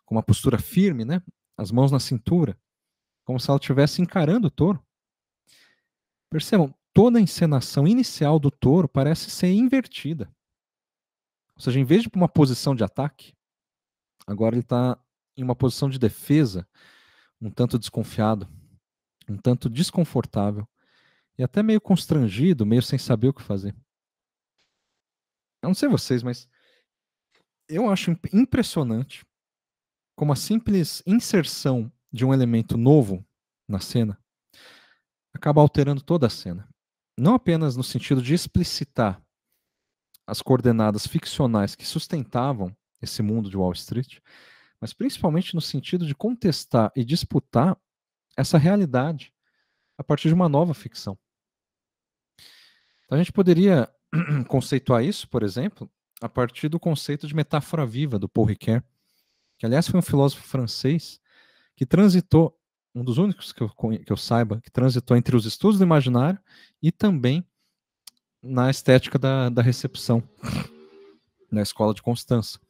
com uma postura firme, né? As mãos na cintura, como se ela estivesse encarando o touro. Percebam, toda a encenação inicial do touro parece ser invertida. Ou seja, em vez de uma posição de ataque, agora ele está em uma posição de defesa, um tanto desconfiado, um tanto desconfortável e até meio constrangido, meio sem saber o que fazer. Eu não sei vocês, mas eu acho impressionante como a simples inserção de um elemento novo na cena acaba alterando toda a cena. Não apenas no sentido de explicitar as coordenadas ficcionais que sustentavam esse mundo de Wall Street, mas principalmente no sentido de contestar e disputar essa realidade a partir de uma nova ficção. Então, a gente poderia conceituar isso, por exemplo, a partir do conceito de metáfora viva do Paul Ricoeur, que aliás foi um filósofo francês que transitou, um dos únicos que eu saiba, que transitou entre os estudos do imaginário e também na estética da recepção, na escola de Constança.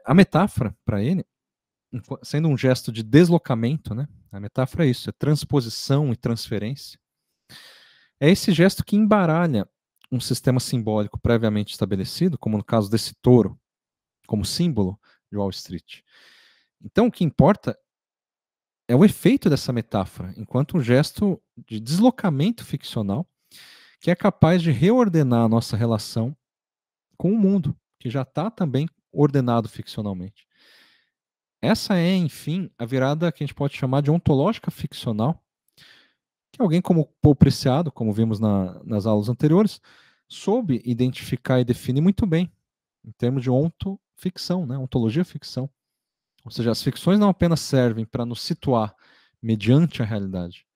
A metáfora, para ele, sendo um gesto de deslocamento, né? A metáfora é isso, é transposição e transferência. É esse gesto que embaralha um sistema simbólico previamente estabelecido, como no caso desse touro, como símbolo de Wall Street. Então, o que importa é o efeito dessa metáfora, enquanto um gesto de deslocamento ficcional que é capaz de reordenar a nossa relação com o mundo, que já está também ordenado ficcionalmente. Essa é, enfim, a virada que a gente pode chamar de ontológica ficcional, que alguém como Paul Preciado, como vimos nas aulas anteriores, soube identificar e definir muito bem, em termos de ontoficção, né? Ontologia ficção. Ou seja, as ficções não apenas servem para nos situar mediante a realidade,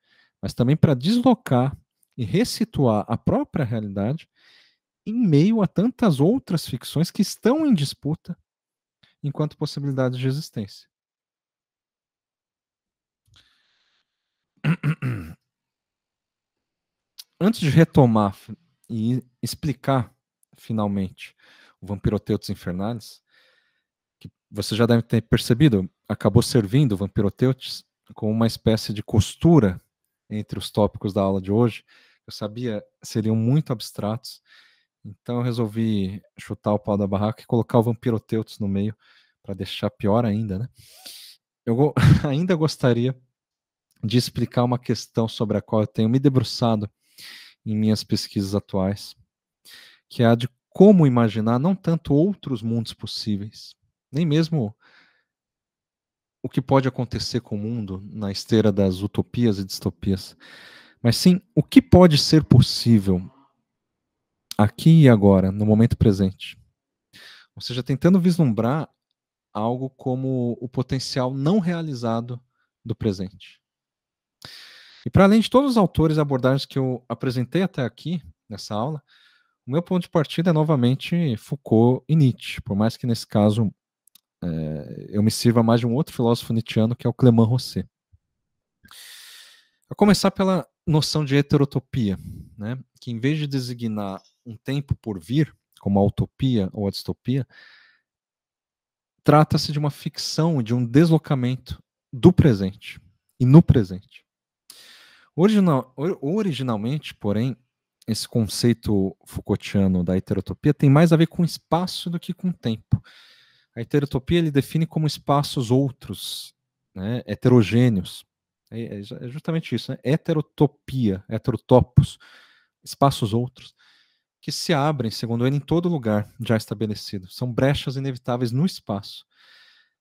mas também para deslocar e ressituar a própria realidade em meio a tantas outras ficções que estão em disputa enquanto possibilidades de existência. Antes de retomar e explicar finalmente o Vampiroteutos Infernales, que você já deve ter percebido, acabou servindo o Vampiroteutos como uma espécie de costura entre os tópicos da aula de hoje. Eu sabia seriam muito abstratos, então eu resolvi chutar o pau da barraca e colocar o Vampiroteutos no meio para deixar pior ainda, né? Eu ainda gostaria de explicar uma questão sobre a qual eu tenho me debruçado em minhas pesquisas atuais, que é a de como imaginar não tanto outros mundos possíveis, nem mesmo o que pode acontecer com o mundo na esteira das utopias e distopias, mas sim o que pode ser possível aqui e agora, no momento presente. Ou seja, tentando vislumbrar algo como o potencial não realizado do presente. E para além de todos os autores e abordagens que eu apresentei até aqui, nessa aula, o meu ponto de partida é novamente Foucault e Nietzsche, por mais que nesse caso eu me sirva mais de um outro filósofo nietzschiano, que é o Clément Rosset. A começar pela noção de heterotopia, né, que em vez de designar um tempo por vir, como a utopia ou a distopia, trata-se de uma ficção, de um deslocamento do presente e no presente. Originalmente, porém, esse conceito Foucaultiano da heterotopia tem mais a ver com espaço do que com tempo. A heterotopia ele define como espaços outros, né, heterogêneos. É justamente isso, né? Heterotopia, heterotopos, espaços outros, que se abrem, segundo ele, em todo lugar já estabelecido. São brechas inevitáveis no espaço.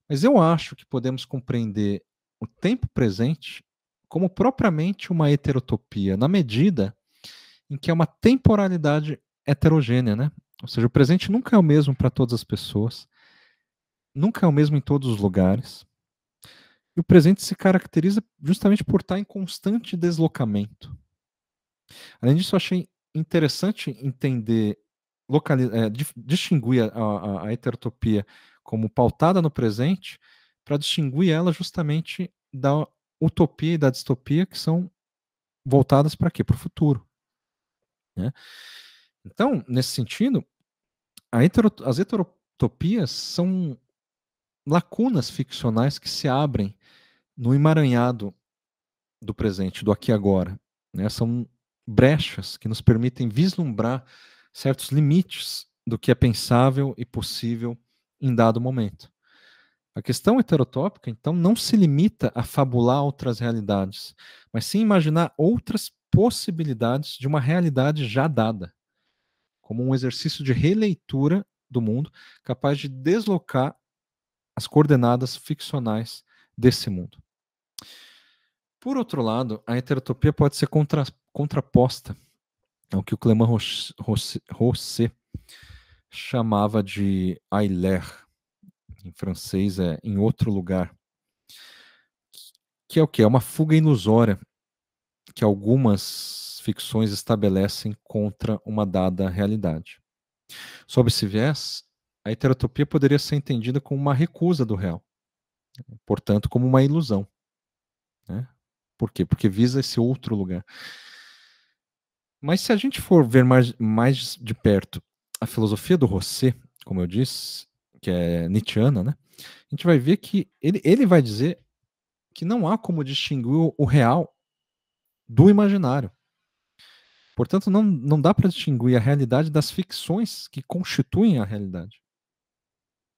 Mas eu acho que podemos compreender o tempo presente como propriamente uma heterotopia, na medida em que é uma temporalidade heterogênea, né? Ou seja, o presente nunca é o mesmo para todas as pessoas, nunca é o mesmo em todos os lugares. E o presente se caracteriza justamente por estar em constante deslocamento. Além disso, eu achei interessante entender, distinguir a heterotopia como pautada no presente, para distinguir ela justamente da utopia e da distopia, que são voltadas para quê? Para o futuro. Né? Então, nesse sentido, as heterotopias são lacunas ficcionais que se abrem no emaranhado do presente, do aqui e agora. Né? São brechas que nos permitem vislumbrar certos limites do que é pensável e possível em dado momento. A questão heterotópica, então, não se limita a fabular outras realidades, mas sim imaginar outras possibilidades de uma realidade já dada, como um exercício de releitura do mundo capaz de deslocar as coordenadas ficcionais desse mundo. Por outro lado, a heterotopia pode ser contraposta ao que o Clément Rosset chamava de ailleurs, em francês é em outro lugar, que é o que? É uma fuga ilusória que algumas ficções estabelecem contra uma dada realidade. Sob esse viés, a heterotopia poderia ser entendida como uma recusa do real, portanto, como uma ilusão. Né? Por quê? Porque visa esse outro lugar. Mas se a gente for ver mais de perto a filosofia do Rosset, como eu disse, que é nietzschiana, né? A gente vai ver que ele vai dizer que não há como distinguir o real do imaginário. Portanto, não dá para distinguir a realidade das ficções que constituem a realidade.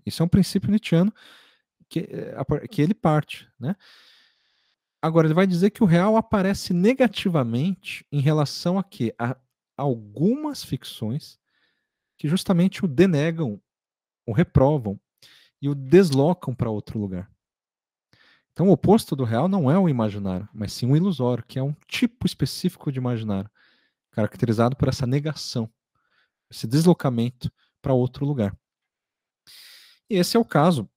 Isso é um princípio nietzschiano que ele parte. Né? Agora, ele vai dizer que o real aparece negativamente em relação a quê? A algumas ficções que justamente o denegam, o reprovam e o deslocam para outro lugar. Então, o oposto do real não é o imaginário, mas sim o ilusório, que é um tipo específico de imaginário, caracterizado por essa negação, esse deslocamento para outro lugar. E esse é o caso,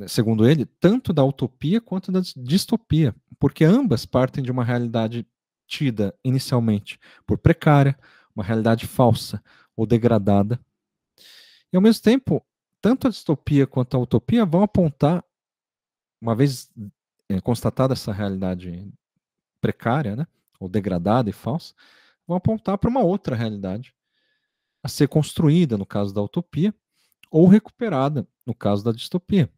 segundo ele, tanto da utopia quanto da distopia, porque ambas partem de uma realidade tida inicialmente por precária, uma realidade falsa ou degradada. E ao mesmo tempo, tanto a distopia quanto a utopia vão apontar, uma vez constatada essa realidade precária, né, ou degradada e falsa, vão apontar para uma outra realidade a ser construída, no caso da utopia, ou recuperada, no caso da distopia.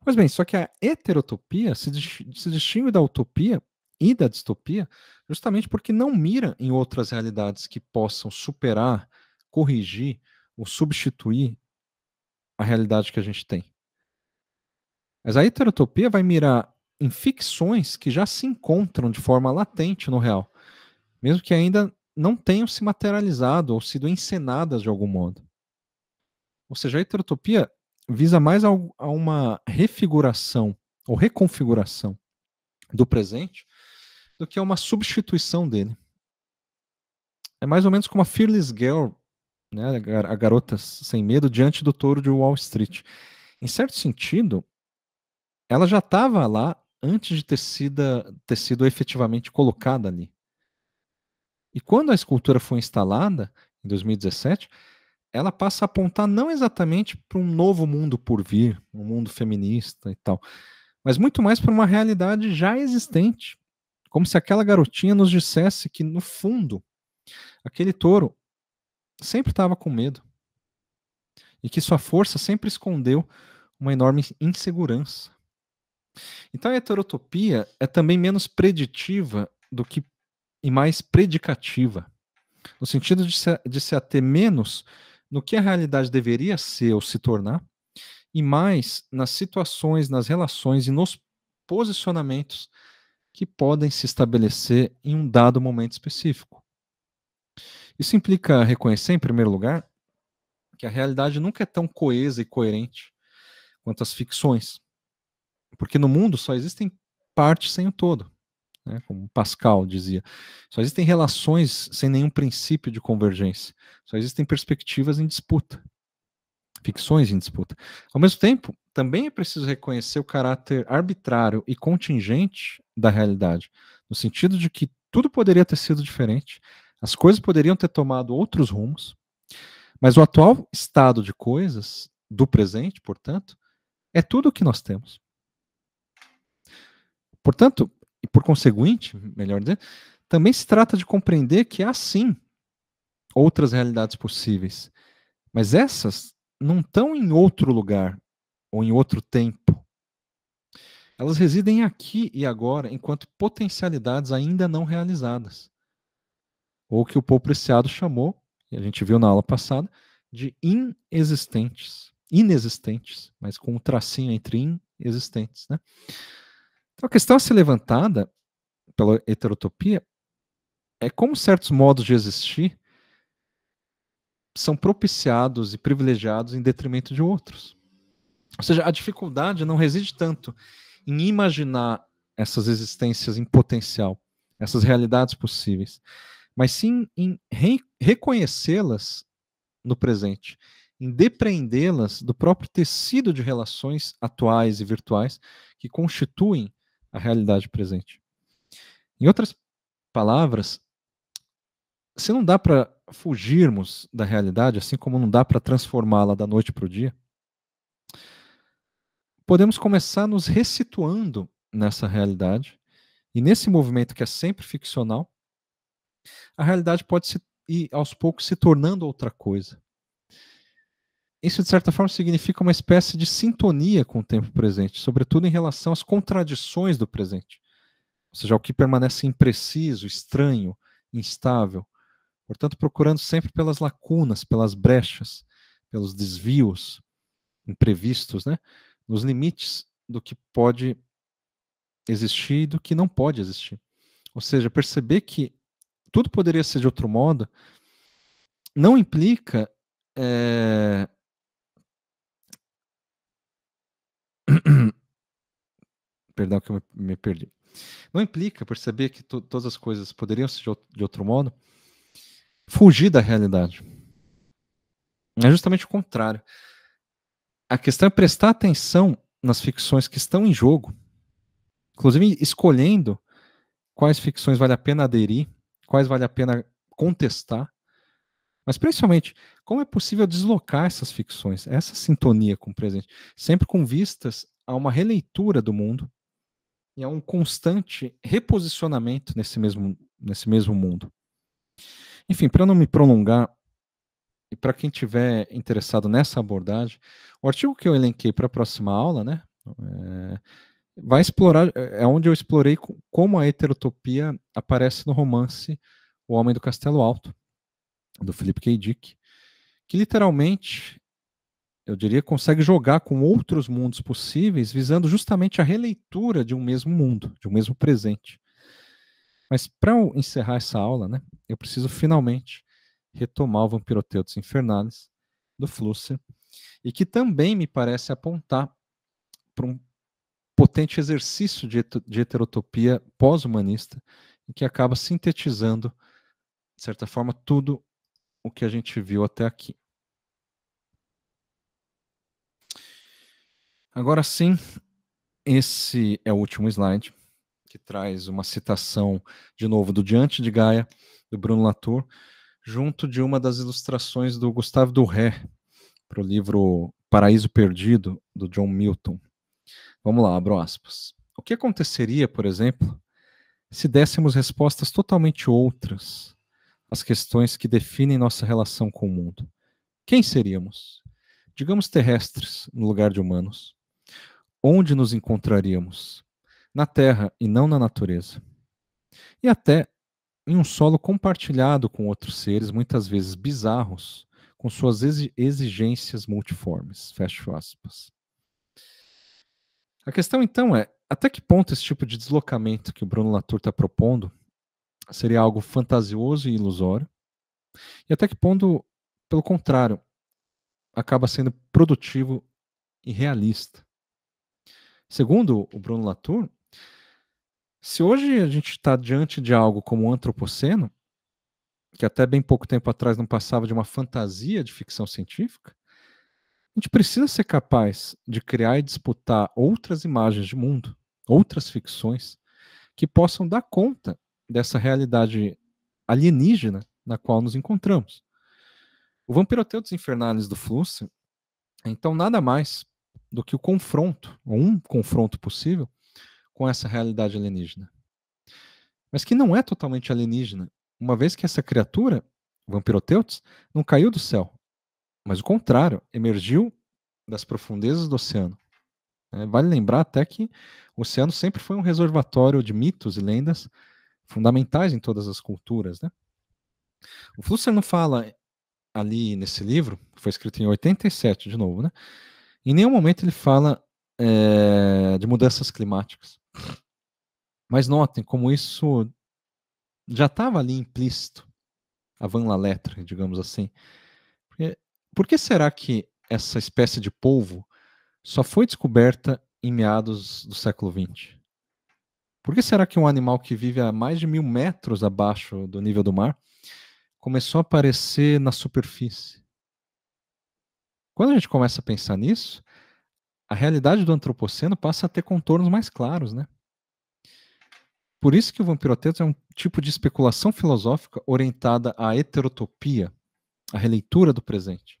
Pois bem, só que a heterotopia se distingue da utopia e da distopia justamente porque não mira em outras realidades que possam superar, corrigir ou substituir a realidade que a gente tem. Mas a heterotopia vai mirar em ficções que já se encontram de forma latente no real, mesmo que ainda não tenham se materializado ou sido encenadas de algum modo. Ou seja, a heterotopia visa mais a uma refiguração ou reconfiguração do presente do que a uma substituição dele. É mais ou menos como a Fearless Girl, né, a garota sem medo diante do touro de Wall Street. Em certo sentido, ela já estava lá antes de ter sido efetivamente colocada ali. E quando a escultura foi instalada, em 2017, ela passa a apontar não exatamente para um novo mundo por vir, um mundo feminista e tal, mas muito mais para uma realidade já existente. Como se aquela garotinha nos dissesse que, no fundo, aquele touro sempre estava com medo e que sua força sempre escondeu uma enorme insegurança. Então a heterotopia é também menos preditiva do que e mais predicativa, no sentido de se ater menos no que a realidade deveria ser ou se tornar, e mais nas situações, nas relações e nos posicionamentos que podem se estabelecer em um dado momento específico. Isso implica reconhecer, em primeiro lugar, que a realidade nunca é tão coesa e coerente quanto as ficções, porque no mundo só existem partes sem o todo. né, como Pascal dizia. Só existem relações sem nenhum princípio de convergência. Só existem perspectivas em disputa, ficções em disputa. Ao mesmo tempo, também é preciso reconhecer o caráter arbitrário e contingente da realidade, no sentido de que tudo poderia ter sido diferente, as coisas poderiam ter tomado outros rumos, mas o atual estado de coisas, do presente, portanto, é tudo o que nós temos. Portanto, e por conseguinte, melhor dizer, também se trata de compreender que há sim outras realidades possíveis, mas essas não estão em outro lugar ou em outro tempo. Elas residem aqui e agora enquanto potencialidades ainda não realizadas. Ou que o Paul Preciado chamou, e a gente viu na aula passada, de inexistentes. Inexistentes, mas com um tracinho entre inexistentes. Né? Então a questão a ser levantada pela heterotopia é como certos modos de existir são propiciados e privilegiados em detrimento de outros. Ou seja, a dificuldade não reside tanto em imaginar essas existências em potencial, essas realidades possíveis, mas sim em reconhecê-las no presente, em depreendê-las do próprio tecido de relações atuais e virtuais que constituem a realidade presente. Em outras palavras, se não dá para fugirmos da realidade, assim como não dá para transformá-la da noite para o dia, podemos começar nos ressituando nessa realidade, e nesse movimento que é sempre ficcional, a realidade pode se ir aos poucos se tornando outra coisa. Isso, de certa forma, significa uma espécie de sintonia com o tempo presente, sobretudo em relação às contradições do presente. Ou seja, o que permanece impreciso, estranho, instável. Portanto, procurando sempre pelas lacunas, pelas brechas, pelos desvios imprevistos, né? Nos limites do que pode existir e do que não pode existir. Ou seja, perceber que tudo poderia ser de outro modo não implica perdão que eu me perdi. Não implica perceber que todas as coisas poderiam ser de outro modo, fugir da realidade. É justamente o contrário. A questão é prestar atenção nas ficções que estão em jogo, inclusive escolhendo quais ficções vale a pena aderir, quais vale a pena contestar, mas principalmente como é possível deslocar essas ficções, essa sintonia com o presente, sempre com vistas a uma releitura do mundo e a um constante reposicionamento nesse mesmo mundo. Enfim, para não me prolongar, e para quem tiver interessado nessa abordagem, o artigo que eu elenquei para a próxima aula, né, vai explorar, é onde eu explorei como a heterotopia aparece no romance O Homem do Castelo Alto, do Philip K. Dick, que literalmente, eu diria, consegue jogar com outros mundos possíveis, visando justamente a releitura de um mesmo mundo, de um mesmo presente. Mas para encerrar essa aula, né, eu preciso finalmente retomar o Vampiroteus Infernales, do Flusser, e que também me parece apontar para um potente exercício de heterotopia pós-humanista, e que acaba sintetizando, de certa forma, tudo o que a gente viu até aqui. Agora sim, esse é o último slide, que traz uma citação, de novo, do Diante de Gaia, do Bruno Latour, junto de uma das ilustrações do Gustave Doré, para o livro Paraíso Perdido, do John Milton. Vamos lá, abro aspas. O que aconteceria, por exemplo, se dessemos respostas totalmente outras às questões que definem nossa relação com o mundo? Quem seríamos? Digamos terrestres, no lugar de humanos. Onde nos encontraríamos? Na Terra e não na natureza. E até em um solo compartilhado com outros seres, muitas vezes bizarros, com suas exigências multiformes. Fecho aspas. A questão, então, é até que ponto esse tipo de deslocamento que o Bruno Latour está propondo seria algo fantasioso e ilusório, e até que ponto, pelo contrário, acaba sendo produtivo e realista. Segundo o Bruno Latour, Se hoje a gente está diante de algo como o antropoceno, que até bem pouco tempo atrás não passava de uma fantasia de ficção científica, a gente precisa ser capaz de criar e disputar outras imagens de mundo, outras ficções, que possam dar conta dessa realidade alienígena na qual nos encontramos. O Vampiroteutos Infernales do Flusser é então nada mais do que o confronto, ou um confronto possível, com essa realidade alienígena. Mas que não é totalmente alienígena, uma vez que essa criatura, o Vampiroteutos, não caiu do céu, mas o contrário, emergiu das profundezas do oceano. Vale lembrar até que o oceano sempre foi um reservatório de mitos e lendas fundamentais em todas as culturas. Né? O Flusser não fala ali nesse livro, que foi escrito em 87 de novo, né? Em nenhum momento ele fala de mudanças climáticas. Mas notem como isso já estava ali implícito, a van la lettre, digamos assim. Por que será que essa espécie de polvo só foi descoberta em meados do século XX? Por que será que um animal que vive a mais de 1000 metros abaixo do nível do mar começou a aparecer na superfície? Quando a gente começa a pensar nisso, a realidade do antropoceno passa a ter contornos mais claros, né? Por isso que o Vampiroteutos é um tipo de especulação filosófica orientada à heterotopia, à releitura do presente.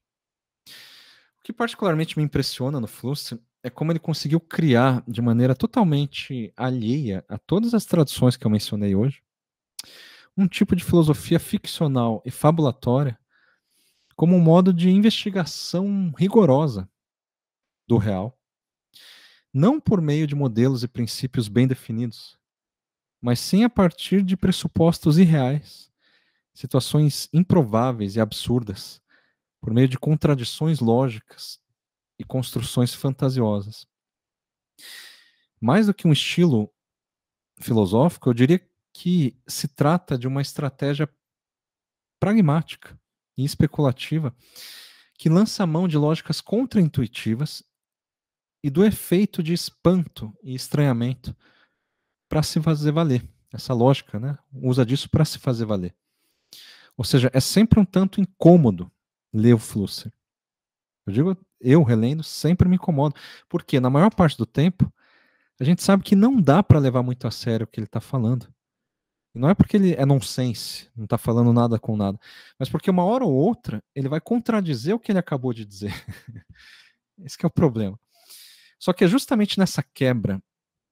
O que particularmente me impressiona no Flusser é como ele conseguiu criar, de maneira totalmente alheia a todas as tradições que eu mencionei hoje, um tipo de filosofia ficcional e fabulatória como um modo de investigação rigorosa do real, não por meio de modelos e princípios bem definidos, mas sim a partir de pressupostos irreais, situações improváveis e absurdas, por meio de contradições lógicas e construções fantasiosas. Mais do que um estilo filosófico, eu diria que se trata de uma estratégia pragmática e especulativa que lança a mão de lógicas contraintuitivas e do efeito de espanto e estranhamento para se fazer valer. Essa lógica, né, usa disso para se fazer valer. Ou seja, é sempre um tanto incômodo ler o Flusser. Eu relendo, sempre me incomodo. Porque na maior parte do tempo, a gente sabe que não dá para levar muito a sério o que ele está falando. E não é porque ele é nonsense, não está falando nada com nada, mas porque uma hora ou outra ele vai contradizer o que ele acabou de dizer. Esse que é o problema. Só que é justamente nessa quebra,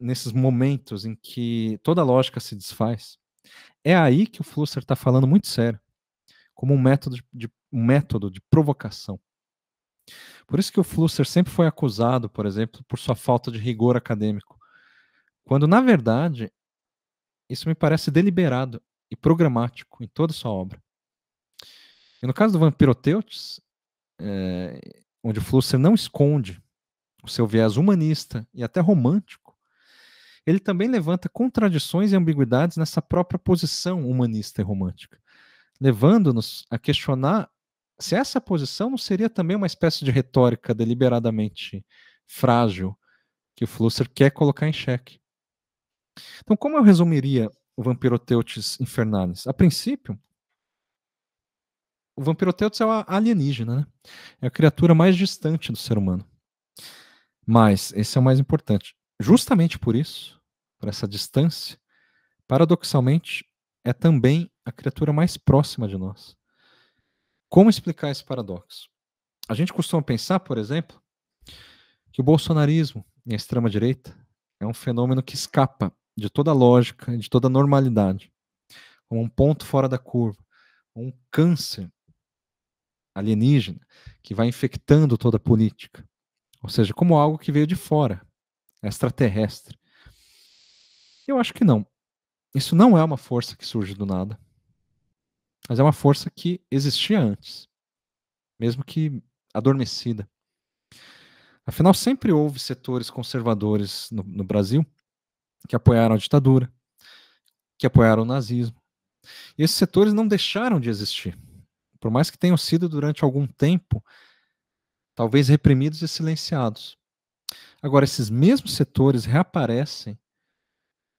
nesses momentos em que toda a lógica se desfaz, é aí que o Flusser está falando muito sério, como um método de provocação. Por isso que o Flusser sempre foi acusado, por exemplo, por sua falta de rigor acadêmico, quando, na verdade, isso me parece deliberado e programático em toda a sua obra. E no caso do Vampiroteutos, onde o Flusser não esconde o seu viés humanista e até romântico, ele também levanta contradições e ambiguidades nessa própria posição humanista e romântica, levando-nos a questionar se essa posição não seria também uma espécie de retórica deliberadamente frágil que o Flusser quer colocar em xeque. Então, como eu resumiria o Vampiroteutos Infernales? A princípio, o Vampiroteutos é o alienígena, né? É a criatura mais distante do ser humano. Mas, esse é o mais importante, justamente por isso, por essa distância, paradoxalmente, é também a criatura mais próxima de nós. Como explicar esse paradoxo? A gente costuma pensar, por exemplo, que o bolsonarismo e a extrema-direita é um fenômeno que escapa de toda lógica, de toda normalidade, como um ponto fora da curva, um câncer alienígena que vai infectando toda a política. Ou seja, como algo que veio de fora, extraterrestre. Eu acho que não. Isso não é uma força que surge do nada, mas é uma força que existia antes, mesmo que adormecida. Afinal, sempre houve setores conservadores no Brasil que apoiaram a ditadura, que apoiaram o nazismo. E esses setores não deixaram de existir, por mais que tenham sido durante algum tempo, talvez reprimidos e silenciados. Agora, esses mesmos setores reaparecem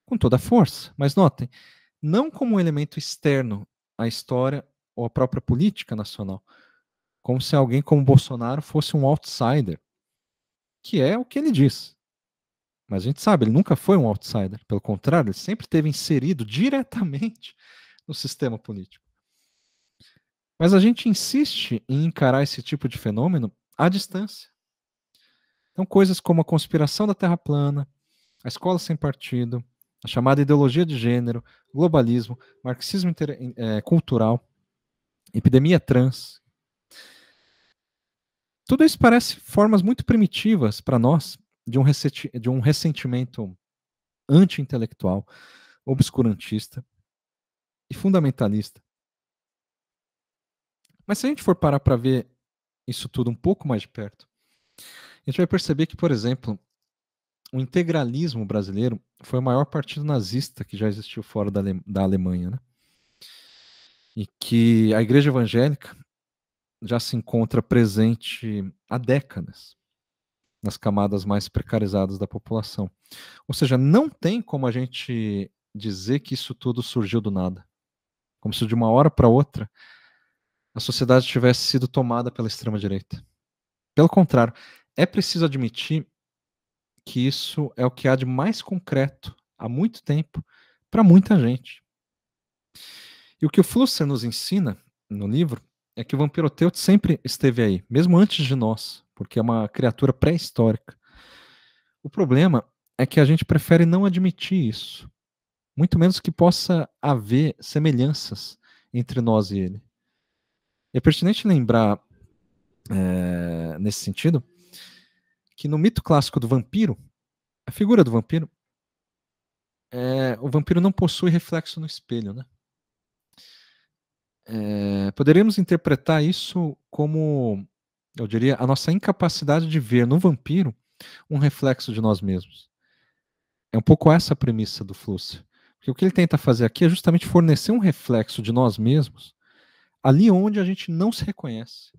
com toda a força. Mas notem, não como um elemento externo à história ou à própria política nacional, como se alguém como Bolsonaro fosse um outsider, que é o que ele diz. Mas a gente sabe, ele nunca foi um outsider. Pelo contrário, ele sempre esteve inserido diretamente no sistema político. Mas a gente insiste em encarar esse tipo de fenômeno à distância. Então, coisas como a conspiração da Terra plana, a escola sem partido, a chamada ideologia de gênero, globalismo, marxismo cultural, epidemia trans. Tudo isso parece formas muito primitivas para nós de um ressentimento anti-intelectual, obscurantista e fundamentalista. Mas se a gente for parar para ver isso tudo um pouco mais de perto, a gente vai perceber que, por exemplo, o integralismo brasileiro foi o maior partido nazista que já existiu fora da Alemanha, né? E que a igreja evangélica já se encontra presente há décadas nas camadas mais precarizadas da população. Ou seja, não tem como a gente dizer que isso tudo surgiu do nada. Como se de uma hora para outra a sociedade tivesse sido tomada pela extrema-direita. Pelo contrário, é preciso admitir que isso é o que há de mais concreto há muito tempo para muita gente. E o que o Flusser nos ensina no livro é que o vampiroteute sempre esteve aí, mesmo antes de nós, porque é uma criatura pré-histórica. O problema é que a gente prefere não admitir isso, muito menos que possa haver semelhanças entre nós e ele. É pertinente lembrar, nesse sentido, que no mito clássico do vampiro, a figura do vampiro, o vampiro não possui reflexo no espelho, né? Poderíamos interpretar isso como, eu diria, a nossa incapacidade de ver no vampiro um reflexo de nós mesmos. É um pouco essa a premissa do Flusser. Porque o que ele tenta fazer aqui é justamente fornecer um reflexo de nós mesmos ali onde a gente não se reconhece,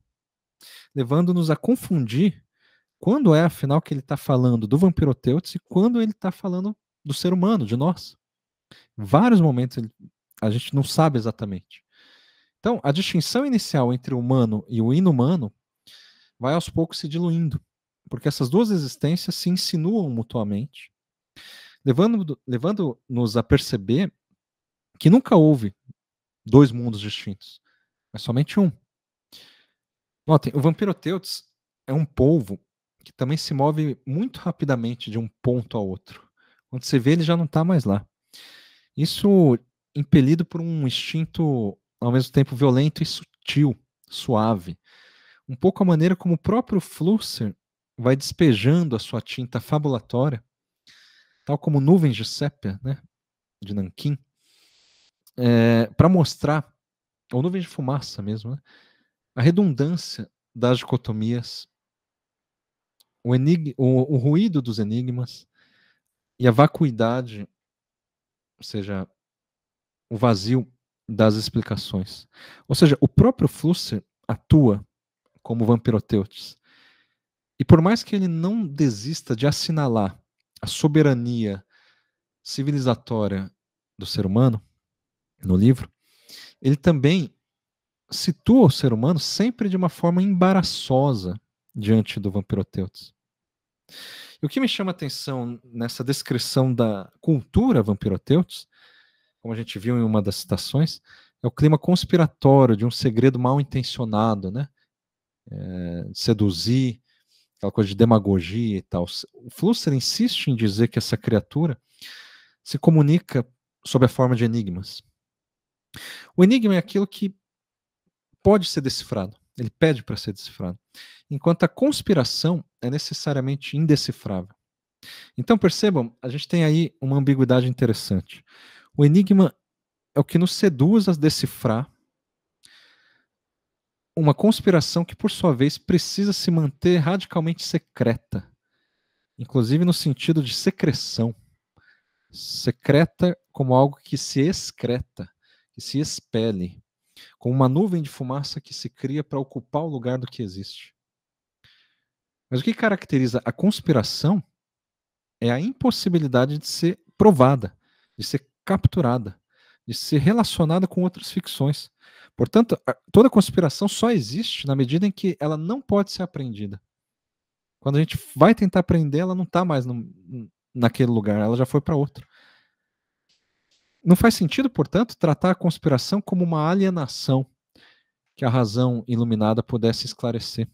levando-nos a confundir quando é, afinal, que ele está falando do vampiroteutes e quando ele está falando do ser humano, de nós. Em vários momentos a gente não sabe exatamente. Então, a distinção inicial entre o humano e o inumano vai aos poucos se diluindo, porque essas duas existências se insinuam mutuamente, levando-nos a perceber que nunca houve dois mundos distintos, mas somente um. Notem, o vampiroteutes é um polvo que também se move muito rapidamente de um ponto a outro. Quando você vê, ele já não está mais lá. Isso impelido por um instinto, ao mesmo tempo, violento e sutil, suave. Um pouco a maneira como o próprio Flusser vai despejando a sua tinta fabulatória, tal como nuvens de sépia, né, de nanquim, para mostrar, ou nuvens de fumaça mesmo, né, a redundância das dicotomias, o ruído dos enigmas e a vacuidade, ou seja, o vazio das explicações. Ou seja, o próprio Flusser atua como vampiroteutes. E por mais que ele não desista de assinalar a soberania civilizatória do ser humano no livro, ele também situa o ser humano sempre de uma forma embaraçosa diante do vampiroteutes. E o que me chama a atenção nessa descrição da cultura vampiroteutes, como a gente viu em uma das citações, é o clima conspiratório de um segredo mal intencionado, né? De seduzir, aquela coisa de demagogia e tal. O Flusser insiste em dizer que essa criatura se comunica sob a forma de enigmas. O enigma é aquilo que pode ser decifrado, ele pede para ser decifrado, enquanto a conspiração é necessariamente indecifrável. Então percebam, a gente tem aí uma ambiguidade interessante. O enigma é o que nos seduz a decifrar uma conspiração que, por sua vez, precisa se manter radicalmente secreta, inclusive no sentido de secreção. Secreta como algo que se excreta, que se expele, como uma nuvem de fumaça que se cria para ocupar o lugar do que existe. Mas o que caracteriza a conspiração é a impossibilidade de ser provada, de ser capturada, de ser relacionada com outras ficções. Portanto, toda conspiração só existe na medida em que ela não pode ser apreendida. Quando a gente vai tentar aprender, ela não está mais naquele lugar, ela já foi para outro. Não faz sentido, portanto, tratar a conspiração como uma alienação que a razão iluminada pudesse esclarecer,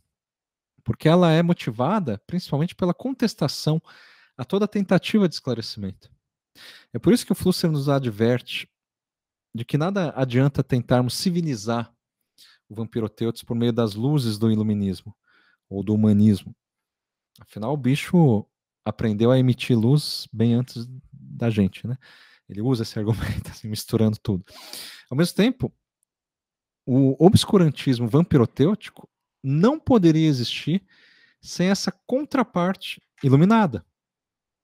porque ela é motivada principalmente pela contestação a toda tentativa de esclarecimento. É por isso que o Flusser nos adverte de que nada adianta tentarmos civilizar o vampiroteutos por meio das luzes do iluminismo ou do humanismo. Afinal, o bicho aprendeu a emitir luz bem antes da gente, né? Ele usa esse argumento, assim, misturando tudo. Ao mesmo tempo, o obscurantismo vampirotêutico não poderia existir sem essa contraparte iluminada,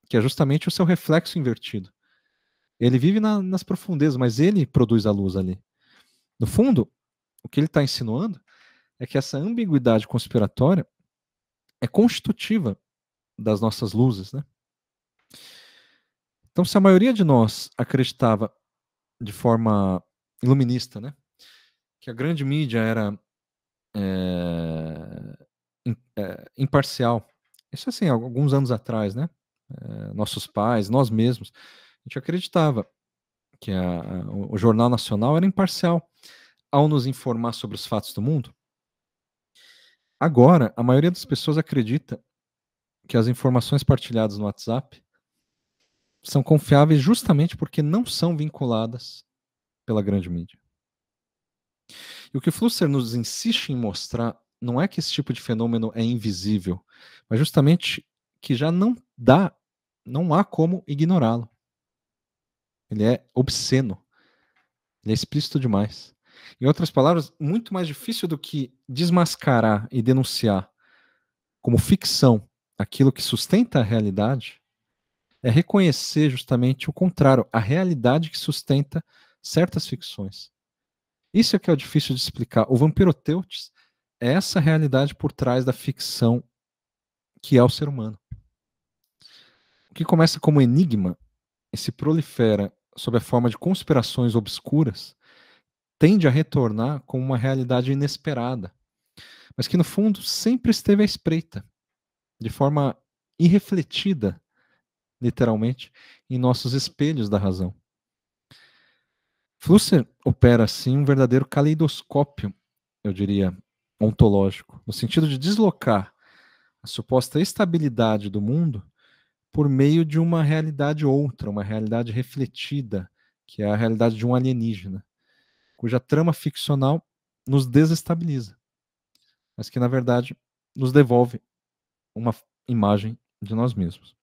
que é justamente o seu reflexo invertido. Ele vive nas profundezas, mas ele produz a luz ali. No fundo, o que ele está insinuando é que essa ambiguidade conspiratória é constitutiva das nossas luzes, né? Então, se a maioria de nós acreditava de forma iluminista, né, que a grande mídia era imparcial, isso assim, alguns anos atrás, né, nossos pais, nós mesmos, a gente acreditava que o Jornal Nacional era imparcial ao nos informar sobre os fatos do mundo. Agora, a maioria das pessoas acredita que as informações partilhadas no WhatsApp são confiáveis justamente porque não são vinculadas pela grande mídia. E o que o Flusser nos insiste em mostrar não é que esse tipo de fenômeno é invisível, mas justamente que já não há como ignorá-lo. Ele é obsceno, ele é explícito demais. Em outras palavras, muito mais difícil do que desmascarar e denunciar como ficção aquilo que sustenta a realidade é reconhecer justamente o contrário, a realidade que sustenta certas ficções. Isso é que é o difícil de explicar. O Vampiroteutes é essa realidade por trás da ficção que é o ser humano. O que começa como enigma e se prolifera sob a forma de conspirações obscuras tende a retornar como uma realidade inesperada, mas que no fundo sempre esteve à espreita, de forma irrefletida, literalmente, em nossos espelhos da razão. Flusser opera, assim, um verdadeiro caleidoscópio, eu diria, ontológico, no sentido de deslocar a suposta estabilidade do mundo por meio de uma realidade outra, uma realidade refletida, que é a realidade de um alienígena, cuja trama ficcional nos desestabiliza, mas que, na verdade, nos devolve uma imagem de nós mesmos.